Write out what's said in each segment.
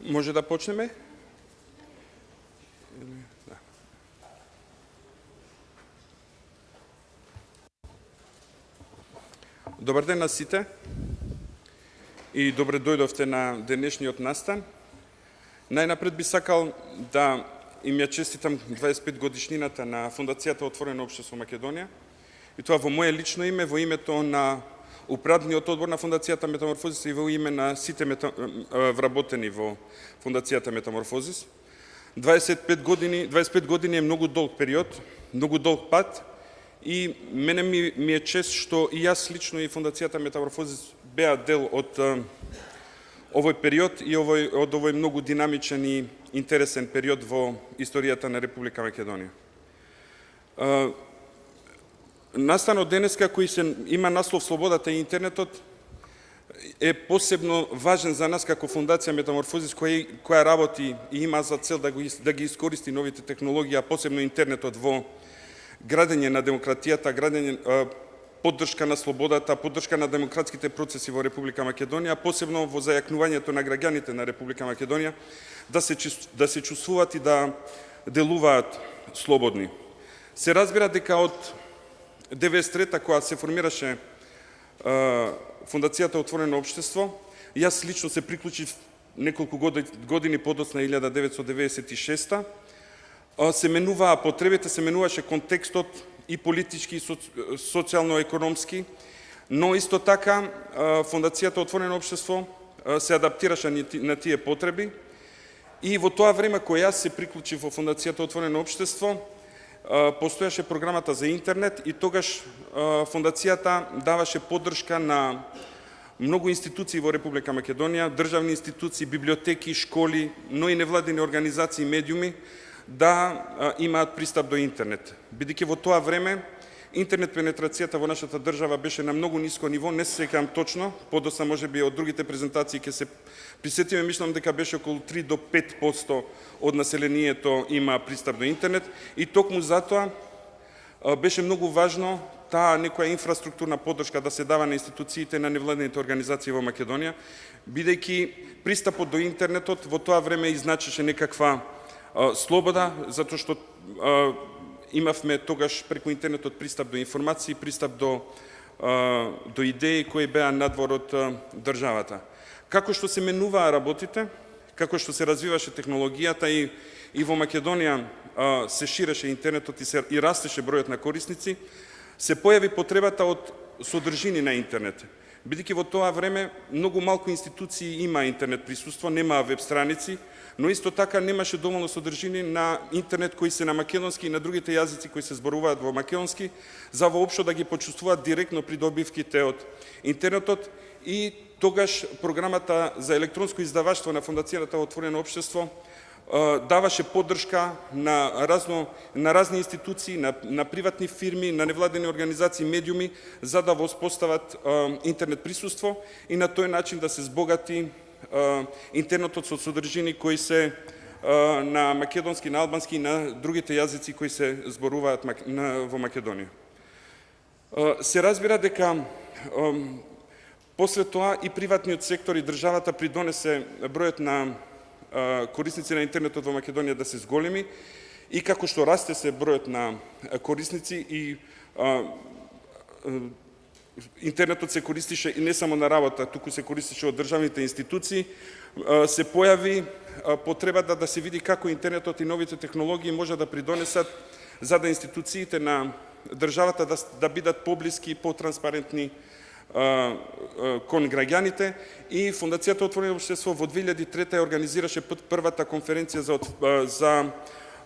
Може да почнеме? Добар ден на сите и добре дојдовте на денешниот настан. Најнапред би сакал да им ја честитам 25 годишнината на Фондацијата Отворено општество Македонија, и тоа во моје лично име, во името на Управниот одбор на Фондацијата Метаморфозис и во име на сите вработени во Фондацијата Метаморфозис. 25 години е многу долг период, многу долг пат, и мене ми е чест што и јас лично и Фондацијата Метаморфозис беа дел од овој период и од овој многу динамичен и интересен период во историјата на Република Македонија. Настанот денеска, кој има наслов Слободата и интернетот, е посебно важен за нас како Фондација Метаморфозис, која работи и има за цел да ги искористи новите технологии, а посебно интернетот во градење на демократијата, поддршка на слободата, поддршка на демократските процеси во Република Македонија, посебно во зајакнувањето на граѓаните на Република Македонија да се чувствуваат и да делуваат слободни. Се разбира дека од 93-та, кога се формираше Фондацијата Отворено општество, јас лично се приклучив неколку години подоцна, 1996-та, се менуваа потребите, се менуваше контекстот и политички, и социјално-економски, но исто така Фондацијата Отворено општество се адаптираше на тие потреби, и во тоа време кога јас се приклучив во Фондацијата Отворено општество, постојаше програмата за интернет, и тогаш Фондацијата даваше поддршка на многу институции во Република Македонија, државни институции, библиотеки, школи, но и невладини организации и медиуми да имаат пристап до интернет. Бидејќи во тоа време интернет пенетрацијата во нашата држава беше на многу ниско ниво, не се сеќавам точно, подоцна можеби од другите презентации ќе се присетиме, мислам дека беше околу 3 до 5% од населението има пристап до интернет, и токму затоа беше многу важно таа некоја инфраструктурна поддршка да се дава на институциите, на невладените организации во Македонија, бидејќи пристапот до интернетот во тоа време изначеше некаква слобода, затоа што имавме тогаш преку интернетот пристап до информации, пристап до идеи кои беа надвор од државата. Како што се менуваа работите, како што се развиваше технологијата и во Македонија се ширеше интернетот и растеше бројот на корисници, се појави потребата од содржини на интернет. Бидејќи во тоа време многу малку институции има интернет присуство, немаа веб страници, но исто така немаше доволно содржини на интернет кои се на македонски и на другите јазици кои се зборуваат во македонски, за воопшто да ги почувствуваат директно придобивките од интернетот. И тогаш програмата за електронско издаваштво на Фондацијата Отворено општество даваше поддршка на разни институции, на приватни фирми, на невладени организации, медиуми, за да воспостават интернет присуство и на тој начин да се збогати интернетот со содржини кои се на македонски, на албански и на другите јазици кои се зборуваат во Македонија. Се разбира дека после тоа и приватниот сектор и државата придонесе бројот на корисници на интернетот во Македонија да се зголеми, и како што расте се бројот на корисници и интернетот се користише и не само на работа, туку се користише од државните институции, се појави потребата да се види како интернетот и новите технологии може да придонесат за да институциите на државата да бидат поблиски и потранспарентни кон граѓаните. И Фондацијата Отворено општество во 2003 организираше првата конференција за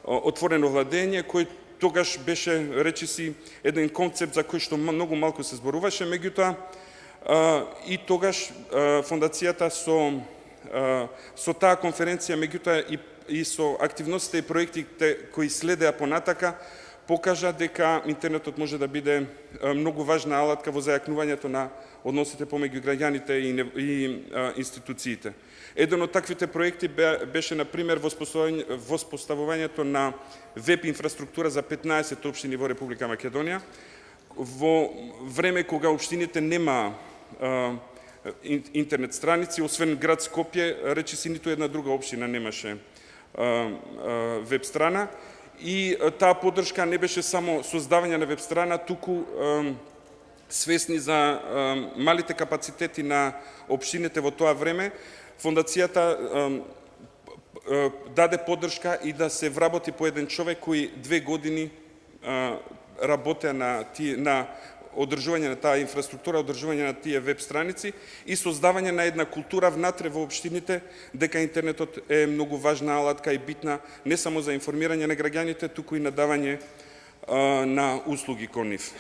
отворено владење, кој тогаш беше, речиси, еден концепт за кој што многу малку се зборуваше, меѓутоа и тогаш Фондацијата со таа конференција, меѓутоа и со активностите и проектите кои следеа понатака, покажа дека интернетот може да биде многу важна алатка во зајакнувањето на односите помеѓу граѓаните и институциите. Еден од таквите проекти беше, например, воспоставувањето на веб инфраструктура за 15 општини во Република Македонија, во време кога општините интернет страници, освен град Скопје, речиси ниту една друга општина немаше веб страна. И таа поддршка не беше само создавање на веб страна, туку свесни за малите капацитети на општините во тоа време, фондацијата даде поддршка и да се вработи по еден човек кој 2 години работеа на одржување на таа инфраструктура, одржување на тие веб страници и создавање на една култура внатре во општините, дека интернетот е многу важна алатка и битна не само за информирање на граѓаните, туку и на давање на услуги кон нив.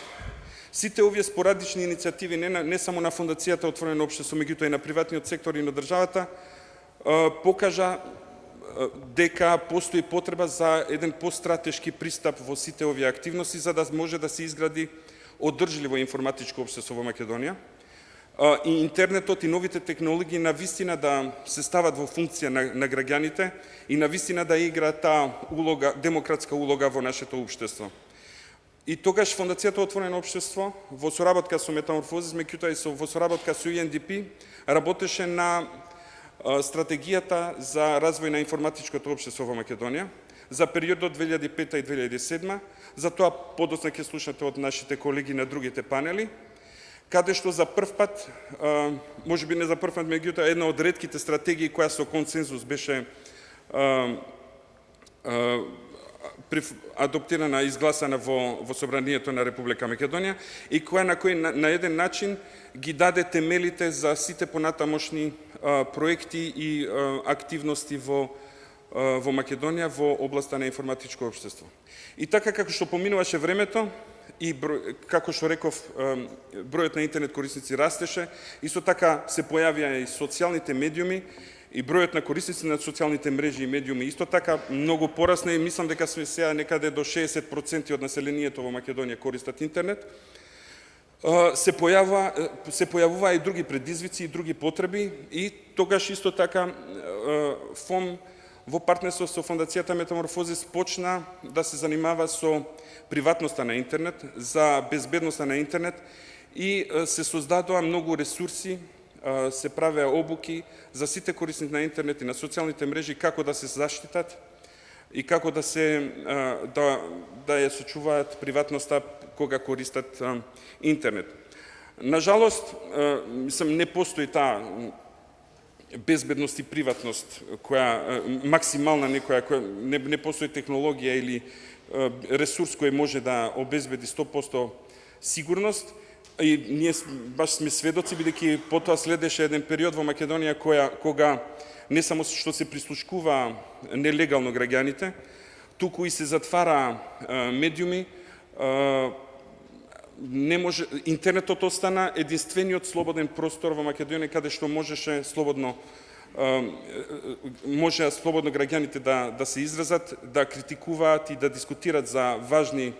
Сите овие спорадични иницијативи, не само на фондацијата Отворено општество, меѓутоа и на приватниот сектор и на државата, покажа дека постои потреба за еден постратешки пристап во сите овие активности, за да може да се изгради одржливо информатичко општество во Македонија. И интернетот и новите технологии на вистина да се стават во функција на граѓаните и на вистина да играат таа улога, демократска улога во нашето општество. И тогаш фондацијата Отворено општество во соработка со Метаморфозис, меѓутоа и во соработка со UNDP, работеше на стратегијата за развој на информатичкото општество во Македонија за периодот 2005 и 2007. За тоа подоцна ќе слушнете од нашите колеги на другите панели, каде што за прв пат, можеби не за прв пат, меѓутоа една од ретките стратегии која со консензус беше адоптирана и изгласана во Собранието на Република Македонија и која на еден начин ги даде темелите за сите понатамошни проекти и активности во Македонија во областа на информатичко општество. И така како што поминуваше времето и како што реков, бројот на интернет корисници растеше, исто така се појавија и социјалните медиуми и бројот на корисници на социјалните мрежи и медиуми исто така многу порасна и мислам дека сме сега некаде до 60% од населението во Македонија користат интернет. Се појавуваа и други предизвици и други потреби и тогаш исто така ФОМ во партнерство со фондацијата Метаморфозис почна да се занимава со приватноста на интернет, за безбедноста на интернет и се создадоа многу ресурси, се правеа обуки за сите корисници на интернет и на социјалните мрежи како да се заштитат и како да ја сочуваат приватноста кога користат интернет. Нажалост, не постои таа безбедност и приватност, која максимална која не постои технологија или ресурс кој може да обезбеди 100% сигурност. И ние баш сме сведоци, бидејќи потоа следеше еден период во Македонија кога не само што се прислушкува нелегално граѓаните, туку и се затвара медиуми, не може, интернетот остана единствениот слободен простор во Македонија каде што можеа слободно граѓаните да се изразат, да критикуваат и да дискутираат за важни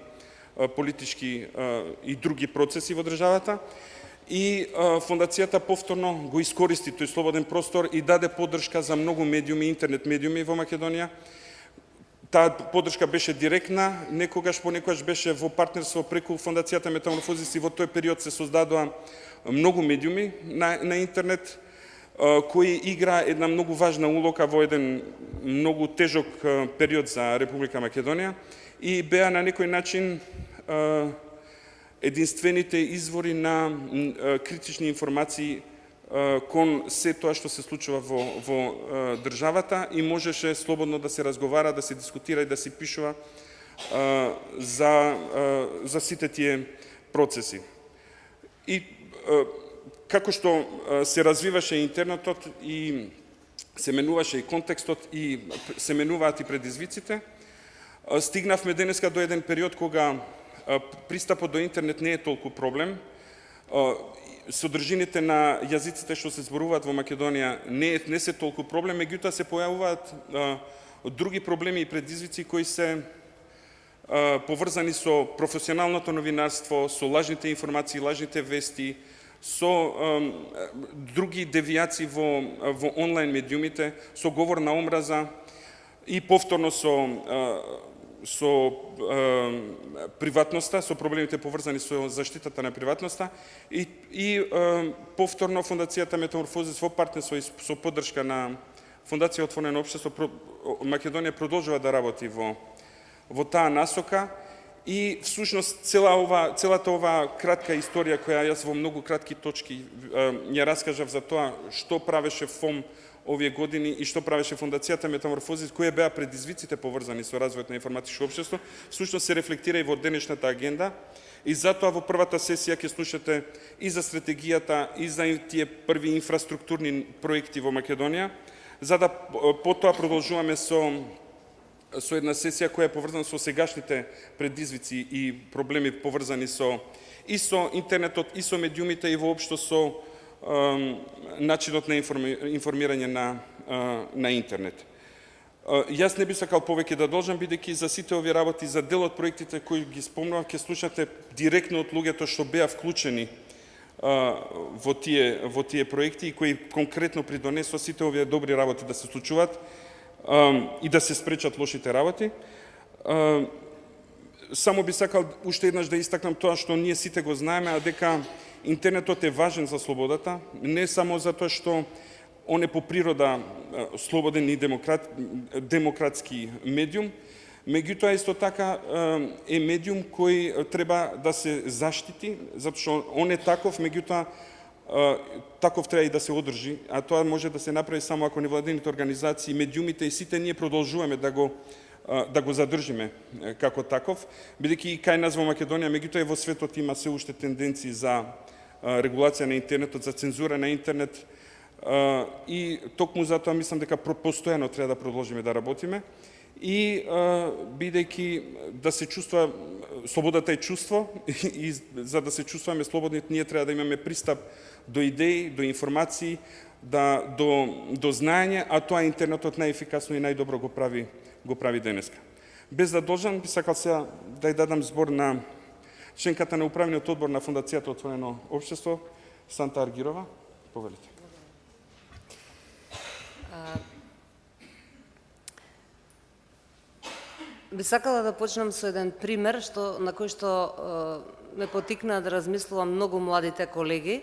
политички и други процеси во државата. И фондацијата повторно го искористи тој слободен простор и даде поддршка за многу медиуми, интернет медиуми во Македонија. Таа поддршка беше директна, понекогаш беше во партнерство преку фондацијата Метаморфозис и во тој период се создадоа многу медиуми на интернет кои игра една многу важна улога во еден многу тежок период за Република Македонија и беа на некој начин единствените извори на критични информации кон се тоа што се случува во државата и можеше слободно да се разговара, да се дискутира и да се пишува за сите тие процеси. И како што се развиваше интернетот и се менуваше и контекстот и се менуваат и предизвиците, стигнавме денеска до еден период кога пристапот до интернет не е толку проблем. Содржините на јазиците што се зборуваат во Македонија не се толку проблем, меѓутоа се појавуваат други проблеми и предизвици кои се поврзани со професионалното новинарство, со лажните информации, лажните вести, со други девијации во онлайн медиумите, со говор на омраза и повторно со со приватноста, со проблемите поврзани со заштитата на приватноста и повторно Фондацијата Метаморфозис во партнерство и со поддршка на Фондација Отворено општество Македонија продолжува да работи во таа насока и всушност целата ова кратка историја која јас во многу кратки точки ја раскажав за тоа што правеше ФОМ овие години и што правеше Фондацијата Метаморфозис, кои беа предизвиците поврзани со развојот на информатичко општество, всушност се рефлектира и во денешната агенда. И затоа во првата сесија ќе слушате и за стратегијата, и за тие први инфраструктурни проекти во Македонија, за да потоа продолжуваме со една сесија која е поврзана со сегашните предизвици и проблеми поврзани со интернетот, и со медиумите, и воопшто со начинот на информирање на интернет. Јас не би сакал повеќе да должам, бидејќи за сите овие работи, за дел од проектите кои ги спомнувам, ќе слушате директно од луѓето што беа вклучени во тие проекти и кои конкретно придонесоа сите овие добри работи да се случуваат и да се спречат лошите работи. Само би сакал уште еднаш да истакнам тоа што ние сите го знаеме, а дека интернетот е важен за слободата, не само затоа што он е по природа слободен и демократски медиум, меѓутоа исто така е медиум кој треба да се заштити, затоа што он е таков, меѓутоа таков треба и да се одржи, а тоа може да се направи само ако невладените организации, медиумите и сите ние продолжуваме да го задржиме како таков, бидејќи и кај нас во Македонија, меѓутоа и во светот има се уште тенденции за регулација на интернетот, за цензура на интернет, и токму затоа мислам дека постојано треба да продолжиме да работиме и бидејќи да се чувства слободата е чувство и за да се чувстваме слободни ние треба да имаме пристап до идеи, до информации, до знаење, а тоа интернетот најефикасно и најдобро го прави денеска. Без да должам, би сакал сега да ја дадам збор на членката на управниот одбор на Фондацијата Отворено општество, Санта Аргирова. Повелите. Би сакала да почнам со еден пример на кој што ме потикна да размислувам многу младите колеги,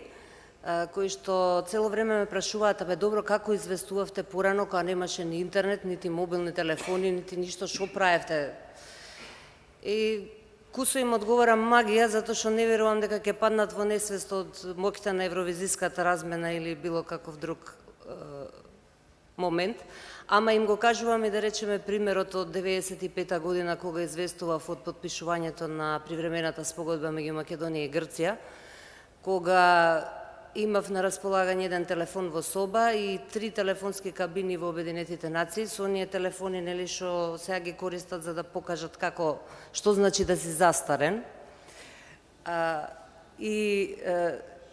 кои што цело време ме прашуваат: "Абе добро, како известувавте порано кога немаше ни интернет, нити мобилни телефони, нити ништо, што правевте?" И кусо им одговорам: магија, затоа што не верувам дека ќе паднат во несвест од моќта на евровизиската размена или било каков друг момент. Ама им го кажувам и да речеме примерот од 95-та година кога известував од потпишувањето на привремената спогодба меѓу Македонија и Грција, кога имав на располагање еден телефон во соба и 3 телефонски кабини во Обединетите нации, со оние телефони нели што сега ги користат за да покажат што значи да си застарен.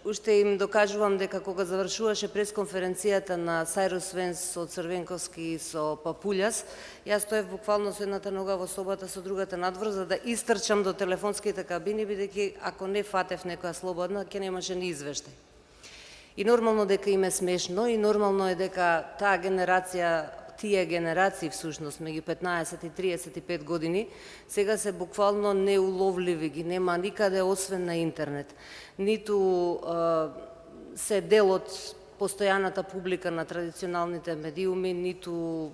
Уште им докажувам дека кога завршуваше пресконференцијата на Сайрус Венс со Црвенковски и со Папулјас, јас стоев буквално со едната нога во собата, со другата надвор, за да истрчам до телефонските кабини, бидејќи ако не фатев некоја слободна, ќе немаше ни извештај. И нормално дека им е смешно, и нормално е дека таа генерација, тие генерации всушност, меѓу 15 и 35 години, сега се буквално неуловливи, ги нема никаде освен на интернет. Ниту се дел од постојаната публика на традиционалните медиуми, ниту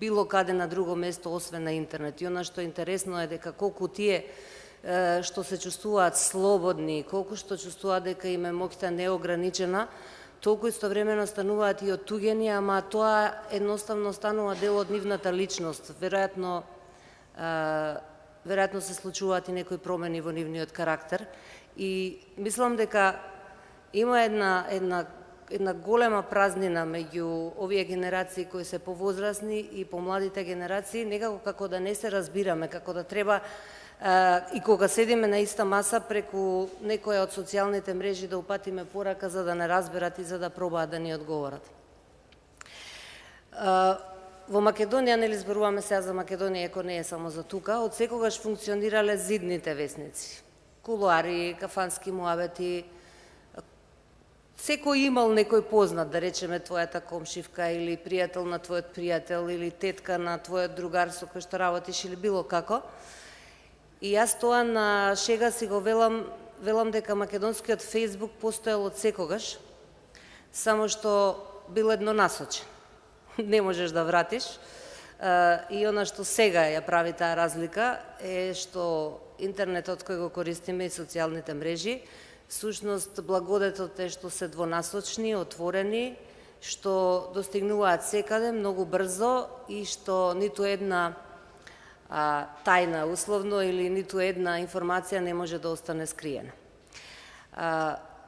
било каде на друго место освен на интернет. И она што е интересно е дека колку тие што се чувствуваат слободни, колку што чувствуваат дека им е моќта неограничена, толку истовремено стануваат и оттуѓени, ама тоа едноставно станува дел од нивната личност. Веројатно се случуваат и некои промени во нивниот карактер. И мислам дека има една голема празнина меѓу овие генерации кои се повозрасни и помладите генерации, некако како да не се разбираме, како да треба и кога седиме на иста маса преку некоја од социјалните мрежи да упатиме порака за да не разберат и за да пробаат да ни одговорат. Во Македонија, нели зборуваме сега за Македонија, ако не е само за тука, од секогаш функционирале зидните весници. Кулуари, кафански муабети, секој имал некој познат, да речеме твојата комшивка или пријател на твојот пријател или тетка на твојот другар со кој што работиш или било како. И јас тоа на шега си го велам дека македонскиот Facebook постоел од секогаш, само што бил еднонасочен. Не можеш да вратиш. И она што сега ја прави таа разлика е што интернетот кој го користиме и социјалните мрежи, всушност благодетот е што се двонасочни, отворени, што достигнуваат секаде многу брзо и што ниту една тајна условно или ниту една информација не може да остане скриена.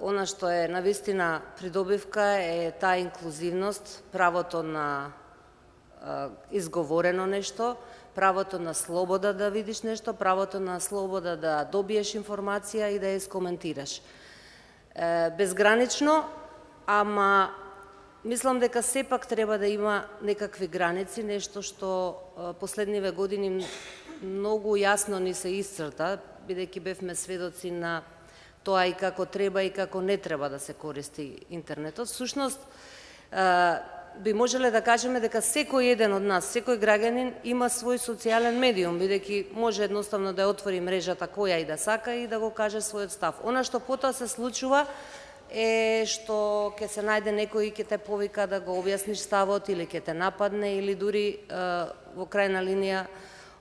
Она што е навистина придобивка е таа инклузивност, правото на изговорено нешто, правото на слобода да видиш нешто, правото на слобода да добиеш информација и да ја искоментираш. Безгранично, ама мислам дека сепак треба да има некакви граници, нешто што последниве години многу јасно ни се исцрта, бидејќи бевме сведоци на тоа и како треба и како не треба да се користи интернетот. Всушност, би можеле да кажеме дека секој еден од нас, секој граѓанин има свој социјален медиум, бидејќи може едноставно да ја отвори мрежата која и да сака и да го каже својот став. Она што потоа се случува е што ќе се најде некој и ќе те повика да го објасниш ставот или ќе те нападне или дури во крајна линија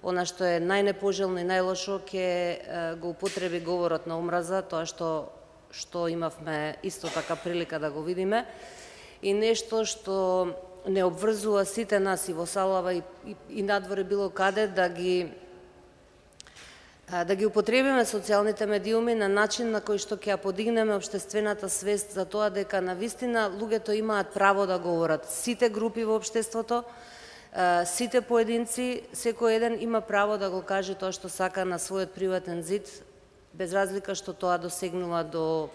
она што е најнепожелно и најлошо ќе го употреби говорот на омраза, тоа што имавме исто така прилика да го видиме, и нешто што не обврзува сите нас и во салава и надвор било каде да ги употребиме социјалните медиуми на начин на кој што ќе ја подигнеме општествената свест за тоа дека навистина луѓето имаат право да говорат. Сите групи во општеството, сите поединци, секој еден има право да го каже тоа што сака на својот приватен зид, без разлика што тоа досегнува до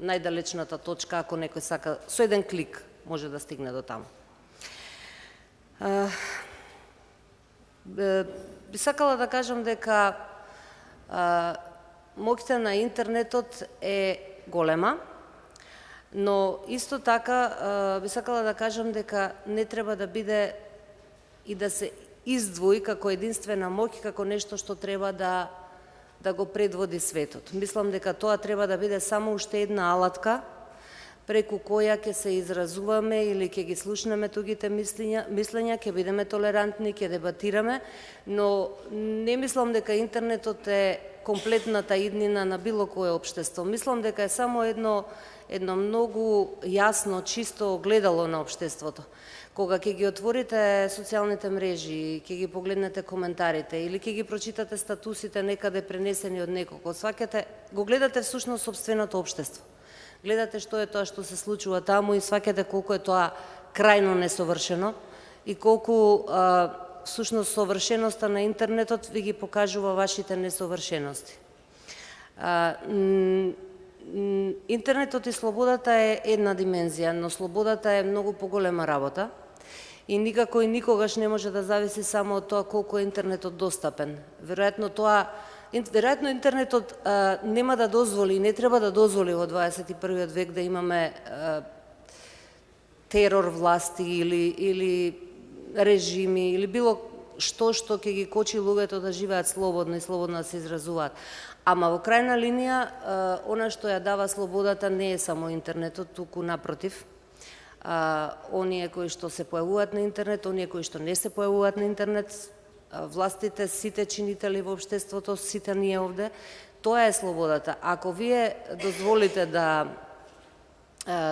најдалечната точка, ако некој сака, со еден клик може да стигне до таму. Би сакала да кажам дека моќта на интернетот е голема, но исто така би сакала да кажам дека не треба да биде и да се издвои како единствена моќ, како нешто што треба да го предводи светот. Мислам дека тоа треба да биде само уште една алатка преку која ќе се изразуваме или ќе ги слушнеме тугите мислења, ќе бидеме толерантни, ќе дебатираме, но не мислам дека интернетот е комплетната иднина на било кое општество. Мислам дека е само едно многу јасно, чисто огледало на општеството. Кога ќе ги отворите социјалните мрежи, ќе ги погледнете коментарите или ќе ги прочитате статусите некаде пренесени од некого, сваќате, го гледате всушност сопственото општество. Гледате што е тоа што се случува таму и сваќате колку е тоа крајно несовршено и колку всушност совршеноста на интернетот ви ги покажува вашите несовршености. Интернетот и слободата е една димензија, но слободата е многу поголема работа и никако и никогаш не може да зависи само од тоа колку е интернетот достапен. Веројатно интернетот нема да дозволи и не треба да дозволи во 21. век да имаме терор власти или режими или било што ќе ги кочи луѓето да живеат слободно и слободно да се изразуваат. Ама во крајна линија, она што ја дава слободата не е само интернетот, туку напротив. Оние кои што се појавуваат на интернет, оние кои што не се појавуваат на интернет, властите, сите чинители во општеството, сите ние овде, тоа е слободата. Ако вие дозволите да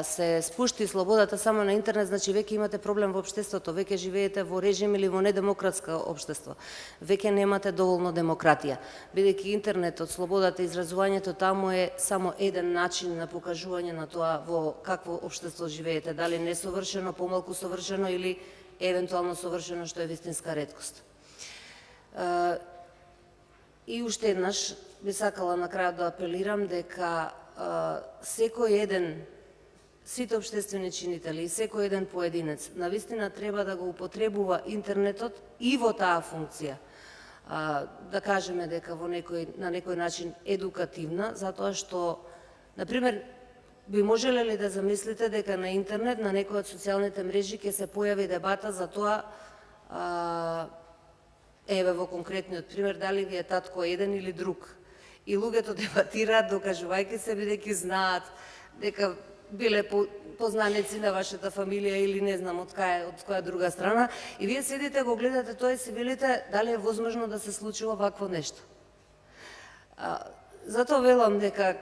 се спушти слободата само на интернет, значи веќе имате проблем во општеството, веќе живеете во режим или во недемократско општество, веќе немате доволно демократија. Бидејќи интернетот, слободата и изразувањето таму е само еден начин на покажување на тоа во какво општество живеете, дали несовршено, помалку совршено или евентуално совршено, што е вистинска реткост. И уште еднаш би сакала на крајот да апелирам дека секој еден, сите општествени чинители и секој еден поединец навистина треба да го употребува интернетот и во таа функција. Да кажеме дека на некој начин едукативна, затоа што, например, би можеле ли да замислите дека на интернет, на некои од социјалните мрежи ќе се појави дебата за тоа, еве во конкретниот пример, дали ви е татко еден или друг. И луѓето дебатираат докажувајќи се, бидејќи знаат дека биле познаници на вашата фамилија или не знам од која друга страна, и вие седите го гледате тоа и си велите дали е возможно да се случи овакво нешто. Затоа велам дека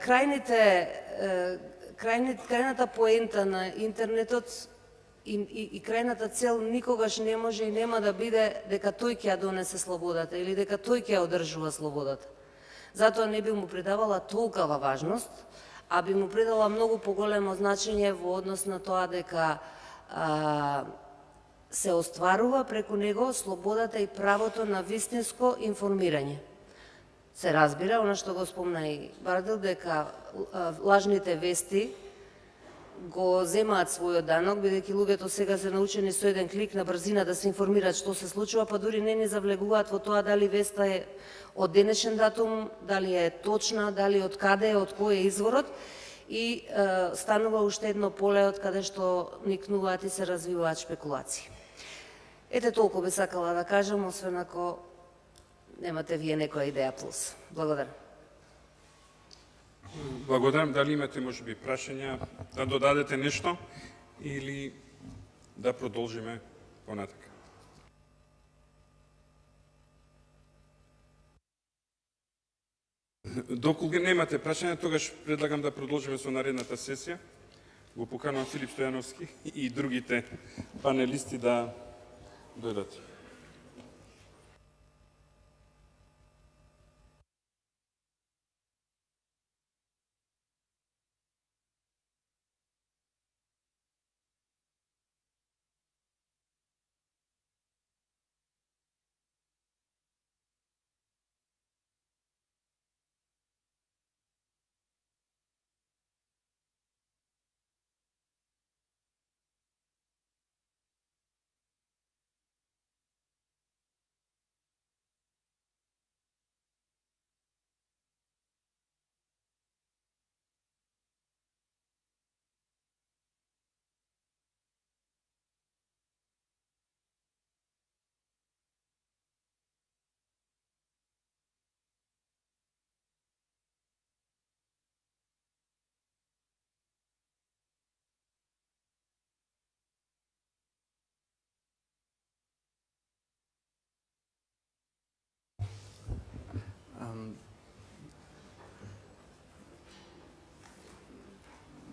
крајната поента на интернетот и крајната цел никогаш не може и нема да биде дека тој ќе ја донесе слободата или дека тој ќе ја одржува слободата. Затоа не би му придавала толкова важност, а би му придала многу поголемо значење во однос на тоа дека се остварува преку него слободата и правото на вистинско информирање. Се разбира, она што го спомна и Бардел, дека лажните вести го земаат својот данок, бидејќи луѓето сега се научени со еден клик на брзина да се информираат што се случува, па дури не ни завлегуваат во тоа дали веста е од денешен датум, дали е точна, дали од каде е, од кој е изворот, и станува уште едно поле од каде што никнуваат и се развиваат шпекулации. Ете толку би сакала да кажам, освен ако немате вие некоја идеја плюс. Благодарам. Благодарам. Дали имате можеби прашања, да додадете нешто или да продолжиме понатака? Доколку немате прашања, тогаш предлагам да продолжиме со наредната сесија. Го поканувам Филип Стојановски и другите панелисти да дојдат.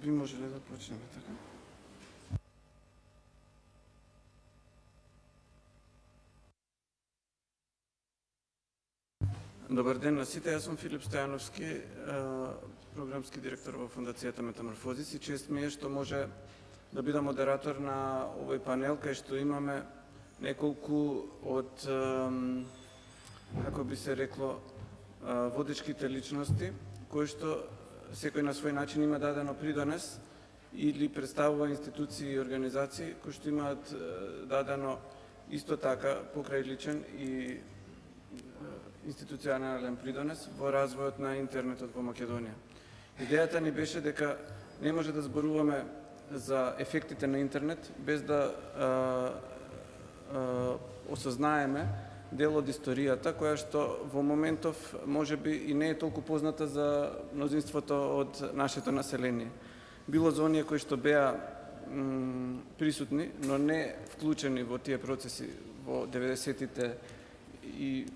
Би можеле да почнеме така? Добар ден на сите, јас сум Филип Стојановски, програмски директор во Фондацијата Метаморфозис, и чест ми е што може да бидам модератор на овој панел, кај што имаме неколку од, како би се рекло, водечките личности, кои што секој на свој начин има дадено придонес или представува институции и организации кои што имаат дадено исто така покрајличен и институционален придонес во развојот на интернетот во Македонија. Идејата ни беше дека не може да зборуваме за ефектите на интернет без да осознаеме дел од историјата, која што во моментов можеби и не е толку позната за мнозинството од нашето население. Било за оние кои што беа присутни, но не вклучени во тие процеси во 90-тите и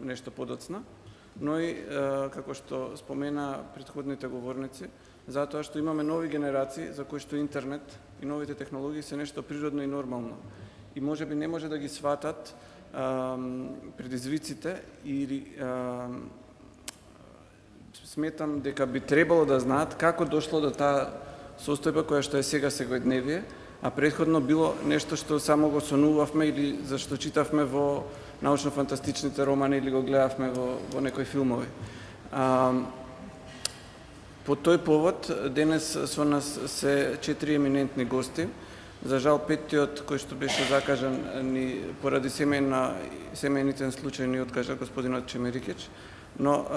нешто подоцна, но и, како што спомена претходните говорници, затоа што имаме нови генерации за кои што интернет и новите технологии се нешто природно и нормално. И можеби не може да ги сватат предизвиците или сметам дека би требало да знаат како дошло до таа состојба која што е сега секојдневие, а претходно било нешто што само го сонувавме или за што читавме во научно-фантастичните романи или го гледавме во некои филмови. По тој повод, денес со нас се 4 еминентни гости. За жал, петтиот кој што беше закажан ни поради семејните случаи ни откажа господинот Чемерикич, но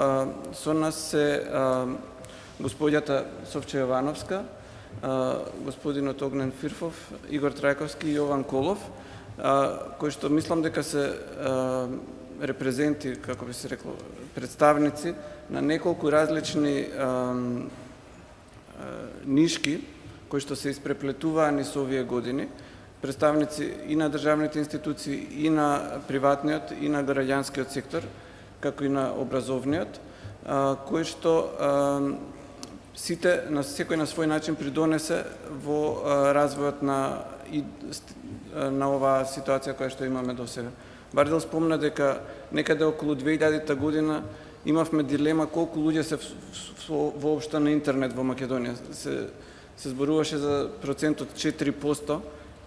со нас се господјата Совче Јовановска, господинот Огнен Фирфов, Игор Трајковски и Јован Колов, кои што мислам дека се репрезенти, како би се рекло, представници на неколку различни нишки кои што се испреплетуваани со овие години, представници и на државните институции, и на приватниот, и на граѓанскиот сектор, како и на образовниот, кои што сите, секој на свој начин придонесе во развојот на оваа ситуација која што имаме до сега. Бардел спомна дека некаде околу 2000 година имавме дилема колку луѓе се воопшто на интернет во Македонија. Се зборуваше за процент од 4%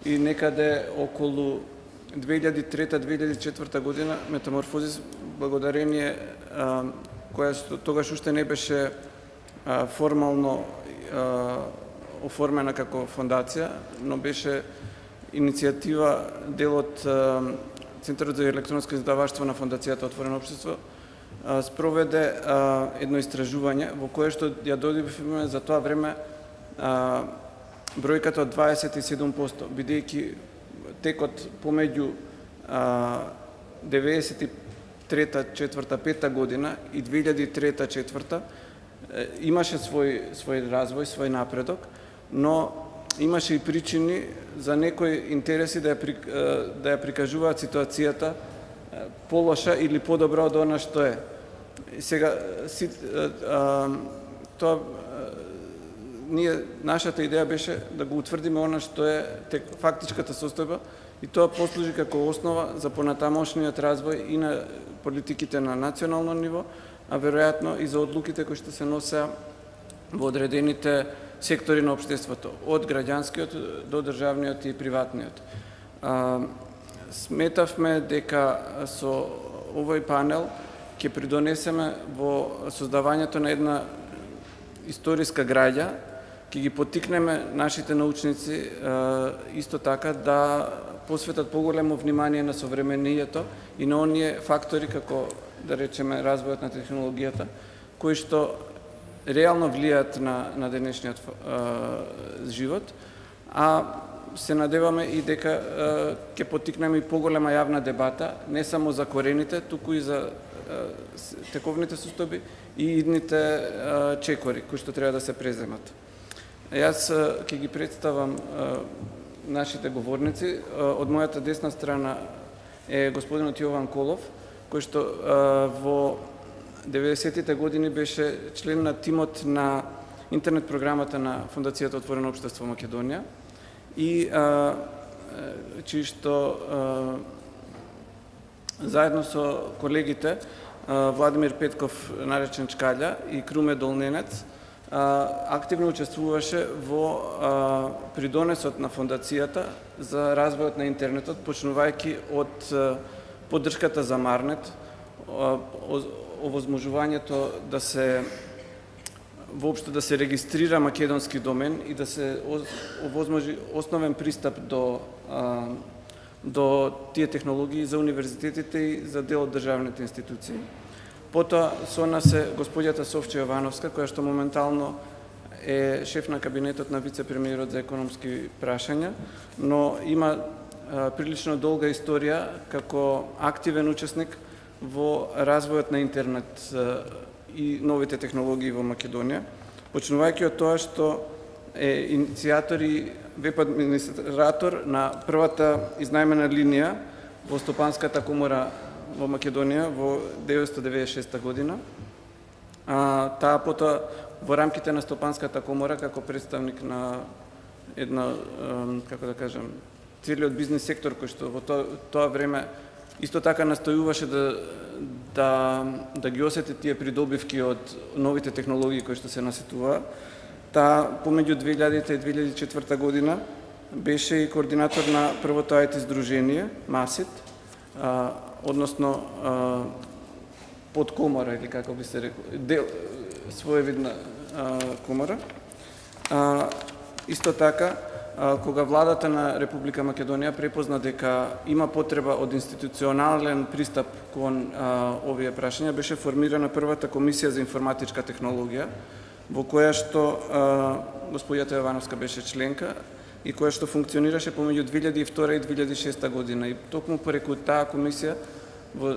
и некаде околу 2003-2004 година Метаморфозис, благодарение која што тогаш уште не беше формално оформена како фондација, но беше иницијатива дел од Центарот за електронско издаваштво на Фондацијата Отворено општество, спроведе едно истражување во кое што ја добивме за тоа време бројката од 27%, бидејќи текот помеѓу 93-та, 4-та, 5-та година и 2003-та, 4-та имаше свој развој, свој напредок, но имаше и причини за некои интереси да ја прикажуваат ситуацијата полоша или подобра од она што е. Сега, тоа нашата идеја беше да го утврдиме она што е фактичката состојба и тоа послужи како основа за понатамошниот развој и на политиките на национално ниво, а веројатно и за одлуките кои што се носеа во одредените сектори на општеството, од граѓанскиот до државниот и приватниот. Сметавме дека со овој панел ќе придонесеме во создавањето на една историска граѓа, ќе ги поттикнеме нашите научници исто така да посветат поголемо внимание на современието и на оние фактори како, да речеме, развојот на технологијата, кои што реално влијаат на денешниот живот, а се надеваме и дека ќе поттикнеме и поголема јавна дебата, не само за корените, туку и за тековните состојби и идните чекори, кои што треба да се преземат. Јас ќе ги представам нашите говорници. Од мојата десна страна е господинот Јован Колов, кој што во 90-тите години беше член на тимот на интернет програмата на Фондацијата Отворено општество Македонија и чии што заедно со колегите Владимир Петков, наречен Чкалја, и Круме Долненец, активно учествуваше во придонесот на фондацијата за развојот на интернетот, почнувајќи од поддршката за Марнет, овозможувањето да се воопшто да се регистрира македонски домен и да се овозможи основен пристап до тие технологии за универзитетите и за дел од државните институции. Потоа со нас е господјата Совче Јовановска, која што моментално е шеф на кабинетот на вице-премиерот за економски прашања, но има прилично долга историја како активен учесник во развојот на интернет и новите технологии во Македонија, почнувајќи од тоа што е иницијатор и веб-администратор на првата изнајмена линија во Стопанската комора во Македонија во 1996 година. Таа потоа во рамките на Стопанската комора како представник на една, како да кажам, целиот бизнес сектор кој што во тоа време исто така настојуваше да ги осети тие придобивки од новите технологии кои што се насетуваа. Таа помеѓу 2000 и 2004 година беше и координатор на првото IT здружение, МАСИТ, односно подкомора, или како би се рекло, своевидна комора. Исто така, кога владата на Република Македонија препозна дека има потреба од институционален пристап кон овие прашања, беше формирана првата комисија за информатичка технологија, во која што господјата Јовановска беше членка и која што функционираше помеѓу 2002 и 2006 година. И токму преку таа комисија во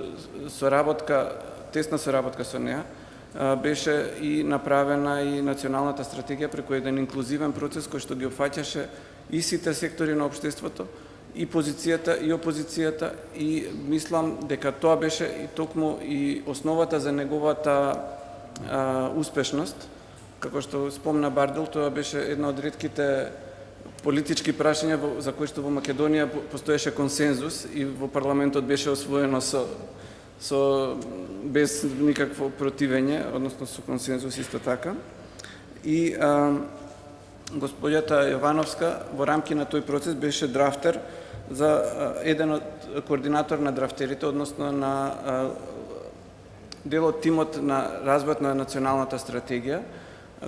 тесна соработка со неа, беше и направена и националната стратегија преку еден инклузивен процес кој што ги опфаќаше и сите сектори на општеството, и позицијата и опозицијата, и мислам дека тоа беше и токму и основата за неговата успешност. Како што спомна Бардел, тоа беше една од ретките политички прашања за кои што во Македонија постоеше консензус и во парламентот беше освоено без никакво противење, односно со консензус исто така. И господјата Јовановска во рамки на тој процес беше драфтер за еден од координатор на драфтерите, односно на дел од тимот на развојот на националната стратегија,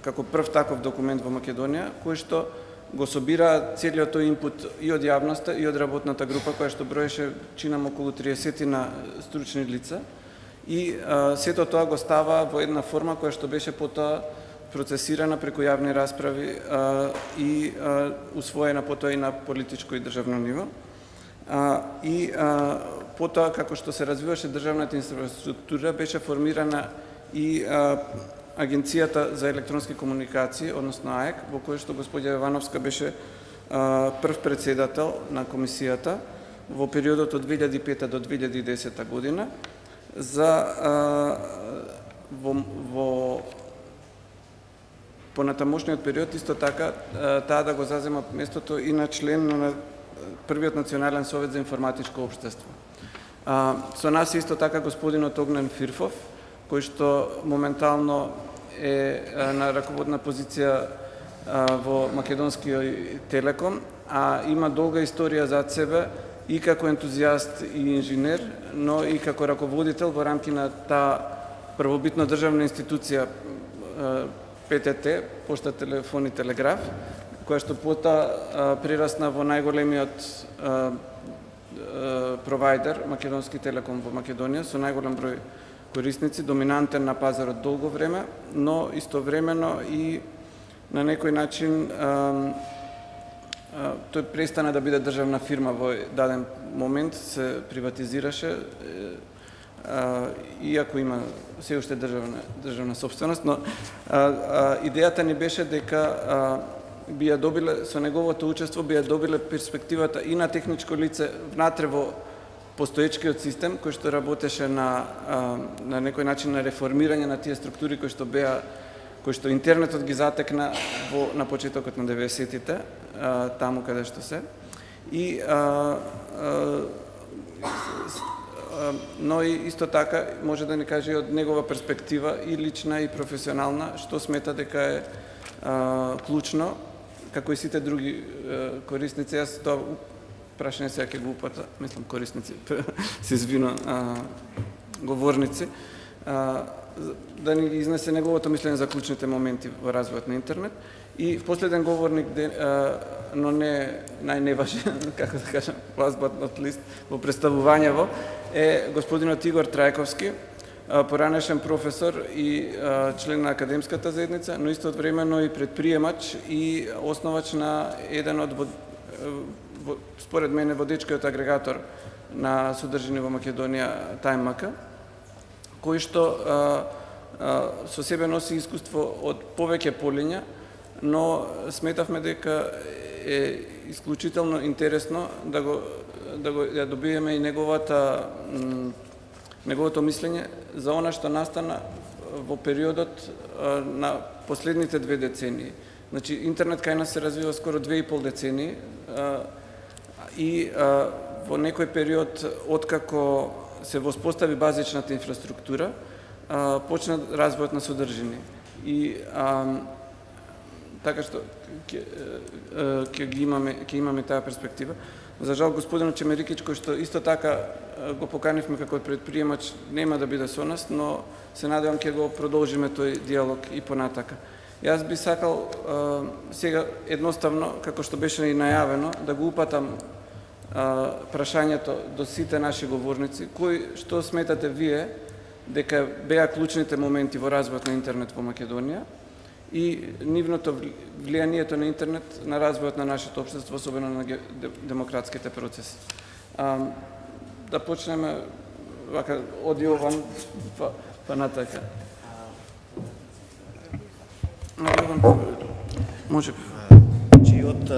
како прв таков документ во Македонија, кој што го собира целиот тој инпут и од јавноста и од работната група, која што броеше чинам околу 30 на стручни лица, и сето тоа го става во една форма која што беше потоа процесирана преку јавни расправи и усвоена потоа и на политичко и државно ниво. И потоа, како што се развиваше државната инфраструктура, беше формирана и Агенцијата за електронски комуникации, односно АЕК, во која што господја Јовановска беше прв председател на комисијата во периодот од 2005 до 2010 година. Во понатамошниот период исто така таа да го зазема местото и на член на првиот национален совет за информатичко општество. Со нас исто така господинот Огнен Фирфов, кој што моментално е на раководна позиција во Македонскиот Телеком, а има долга историја зад себе и како ентузијаст и инженер, но и како раководител во рамки на таа првобитна државна институција ПТТ, Пошта, телефон и телеграф, која што потоа прерасна во најголемиот провајдер, Македонски Телеком во Македонија, со најголем број корисници, доминантен на пазарот долго време, но истовремено и на некој начин тој престана да биде државна фирма во даден момент, се приватизираше, иако има се уште државна собственост, но идејата ни беше дека би ја добиле, со неговото учество би ја добиле перспективата и на техничко лице внатре во постоечкиот систем, кој што работеше на некој начин на реформирање на тие структури кои што интернетот ги затекна на почетокот на 90-тите, таму каде што се. И но и исто така може да ни каже и од негова перспектива и лична и професионална, што смета дека е клучно, како и сите други корисници. Јас тоа прашање сега ќе го упата, мислам корисници, се извинувам, говорници, да ни изнесе неговото мислење за клучните моменти во развојот на интернет. И последен говорник, но не најневажен, како да кажам, last but not least, во представувањево, е господинот Игор Трајковски, поранешен професор и член на академската заедница, но истовремено и предприемач и основач на еден од според мене водечкиот агрегатор на содржини во Македонија, TimeMaker, кој што со себе носи искуство од повеќе полиња, но сметавме дека е исклучително интересно да добиеме и неговото мислење за она што настана во периодот на последните 2 децении. Значи, интернет кај нас се развива скоро 2,5 децении и во некој период, откако се воспостави базичната инфраструктура, почна развојот на содржини. И така што ќе имаме таа перспектива. За жал, господинот Чемерикич, кој што исто така го поканивме како предприемач, нема да биде со нас, но се надевам ќе го продолжиме тој диалог и понатака. Јас би сакал сега едноставно, како што беше и најавено, да го упатам прашањето до сите наши говорници, што сметате вие дека беа клучните моменти во развојот на интернет во Македонија и нивното влијанието на интернет на развојот на нашето општество, особено на демократските процеси. Да почнеме вака од Јован па натака. Може би. Значи, од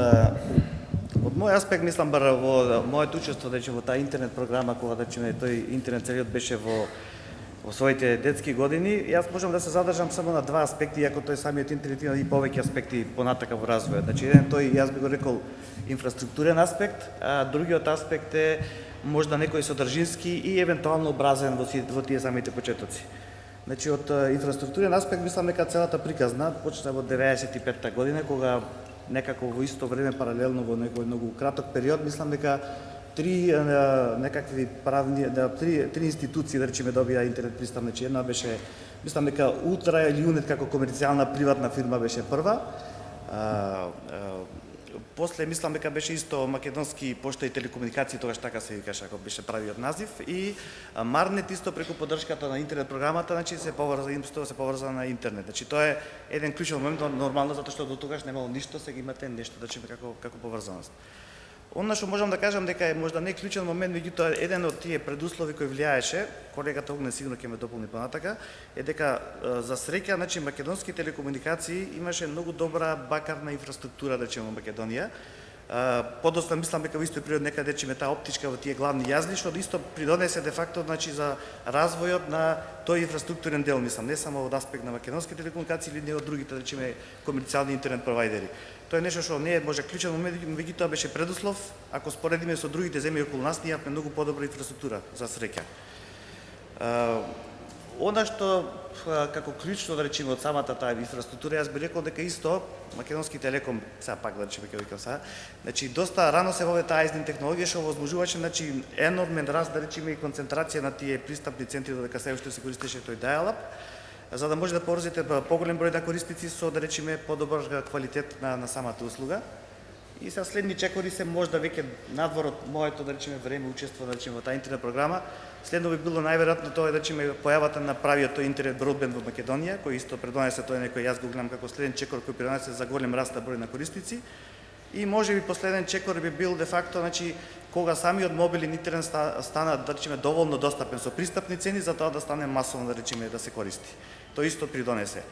мој аспект, мислам, бар во моето учество, во таа интернет програма, кога тој интернет целиот беше во своите детски години, јас можам да се задржам само на два аспекти, иако тој самиот интернет има и повеќе аспекти понатака во развојот. Значи, еден тој, јас би го рекол, инфраструктурен аспект, а другиот аспект е можда некој содржински и евентуално образен во тие самите почетоци. Значи, од инфраструктурен аспект, мислам дека целата приказна почна во 95-та година, кога некако во исто време, паралелно во некој многу краток период, мислам дека три институции, да речеме, добија интернет пристап. Значи, една беше, мислам дека Ултра или Юнет како комерцијална приватна фирма беше прва. После мислам дека беше исто Македонски пошта и телекомуникации, тогаш така се викаше, ако беше правиот назив, и Марнет исто преку поддршката на интернет програмата, значи се поврза на интернет. Значи тоа е еден клучен момент, нормално, затоа што до тогаш немало ништо, сега имате нешто, да речеме, како поврзаност. Она што можам да кажам дека е можда не клучен момент, меѓутоа еден од тие предуслови кои влијаеше, колегата Огнен сигурно ќе ме дополни понатака, е дека за среќа, значи Македонски телекомуникации имаше многу добра бакарна инфраструктура, да речеме, во Македонија. Подоцна мислам дека во исто период некаде речеме таа оптичка во тие главни јазли, што исто придонесе де факто, значи, за развојот на тој инфраструктурен дел, мислам, не само од аспект на Македонски телекомуникации или не од другите, да речеме, комерцијални интернет провајдери. Тоа е нешто што не е може клучен момент, меѓутоа беше предуслов, ако споредиме со другите земји околу нас, ние имаме многу подобра инфраструктура, за среќа. Она што како клучно, да речеме, од самата таа инфраструктура, јас би рекол дека исто Македонски телеком, сега пак да речеме, ќе викам сега, значи доста рано се воведе таа изни технологија што возможуваше, значи, енормен раст, да речеме, и концентрација на тие пристапни центри, додека се уште се користеше тој dial-up, за да може да поврзите поголем број на корисници со, да речеме, подобар квалитет на самата услуга. И сега следни чекори се можда веќе надвор од моето, да речеме, време учество, да речеме, во таа интернет програма. Следно би било најверојатно тоа, да речеме, појавата на правиот тој интернет бродбенд во Македонија, кој исто предонесе тој некој, јас го гледам како следен чекор кој предонесе за голем раст на број на корисници. И можеби последен чекор би бил де факто, значи, кога самиот мобилен интернет стана, да речеме, доволно достапен со пристапни цени за тоа да стане масовно, да речеме, да се користи. Тоа исто придонесе.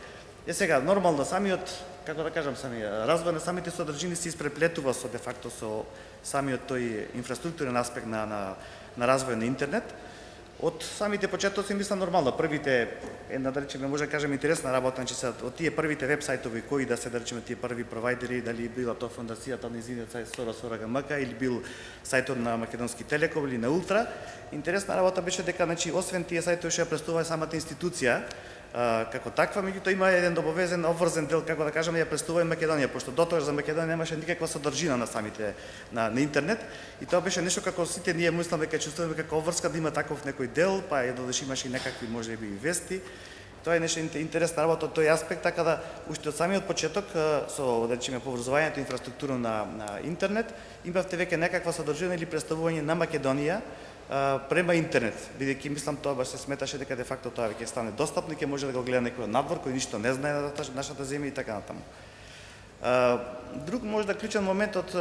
Сега, нормално, самиот, како да кажам, развој на самите содржини се испреплетува со, де факто, со самиот тој инфраструктурен аспект на развој на интернет. Од самите почетоци, мислам, нормално, првите, да речеме, може да кажем, интересна работа, значи се од тие првите веб-сајтови кои да се, да речеме, тие први провайдери, дали била тоа фондацијата на низиниот сајт СОРА-ГМК или бил сајтот на Македонски телеком или на Ултра. Интересна работа беше дека, значи, освен тие сајтови што ја представува самата институција, како таква, меѓутоа има еден обовезен обврзен дел, како да кажеме, ја представува и Македонија, пошто дотогаш за Македонија немаше никаква содржина на самите на интернет, и тоа беше нешто како сите ние мисламе дека чувствуваме како обврска да има таков некој дел, па додека имаше и некакви можеби вести. Тоа е нешто интересна работа од тој аспект, така да уште од самиот почеток со, да речеме, поврзувањето инфраструктура на интернет, имавте веќе некаква содржина или представување на Македонија према интернет, бидејќи мислам тоа баш се сметаше дека де факто тоа ќе стане достапно и ќе може да го гледа некој надвор кој ништо не знае на нашата земја и така натаму. Друг можда клучен момент од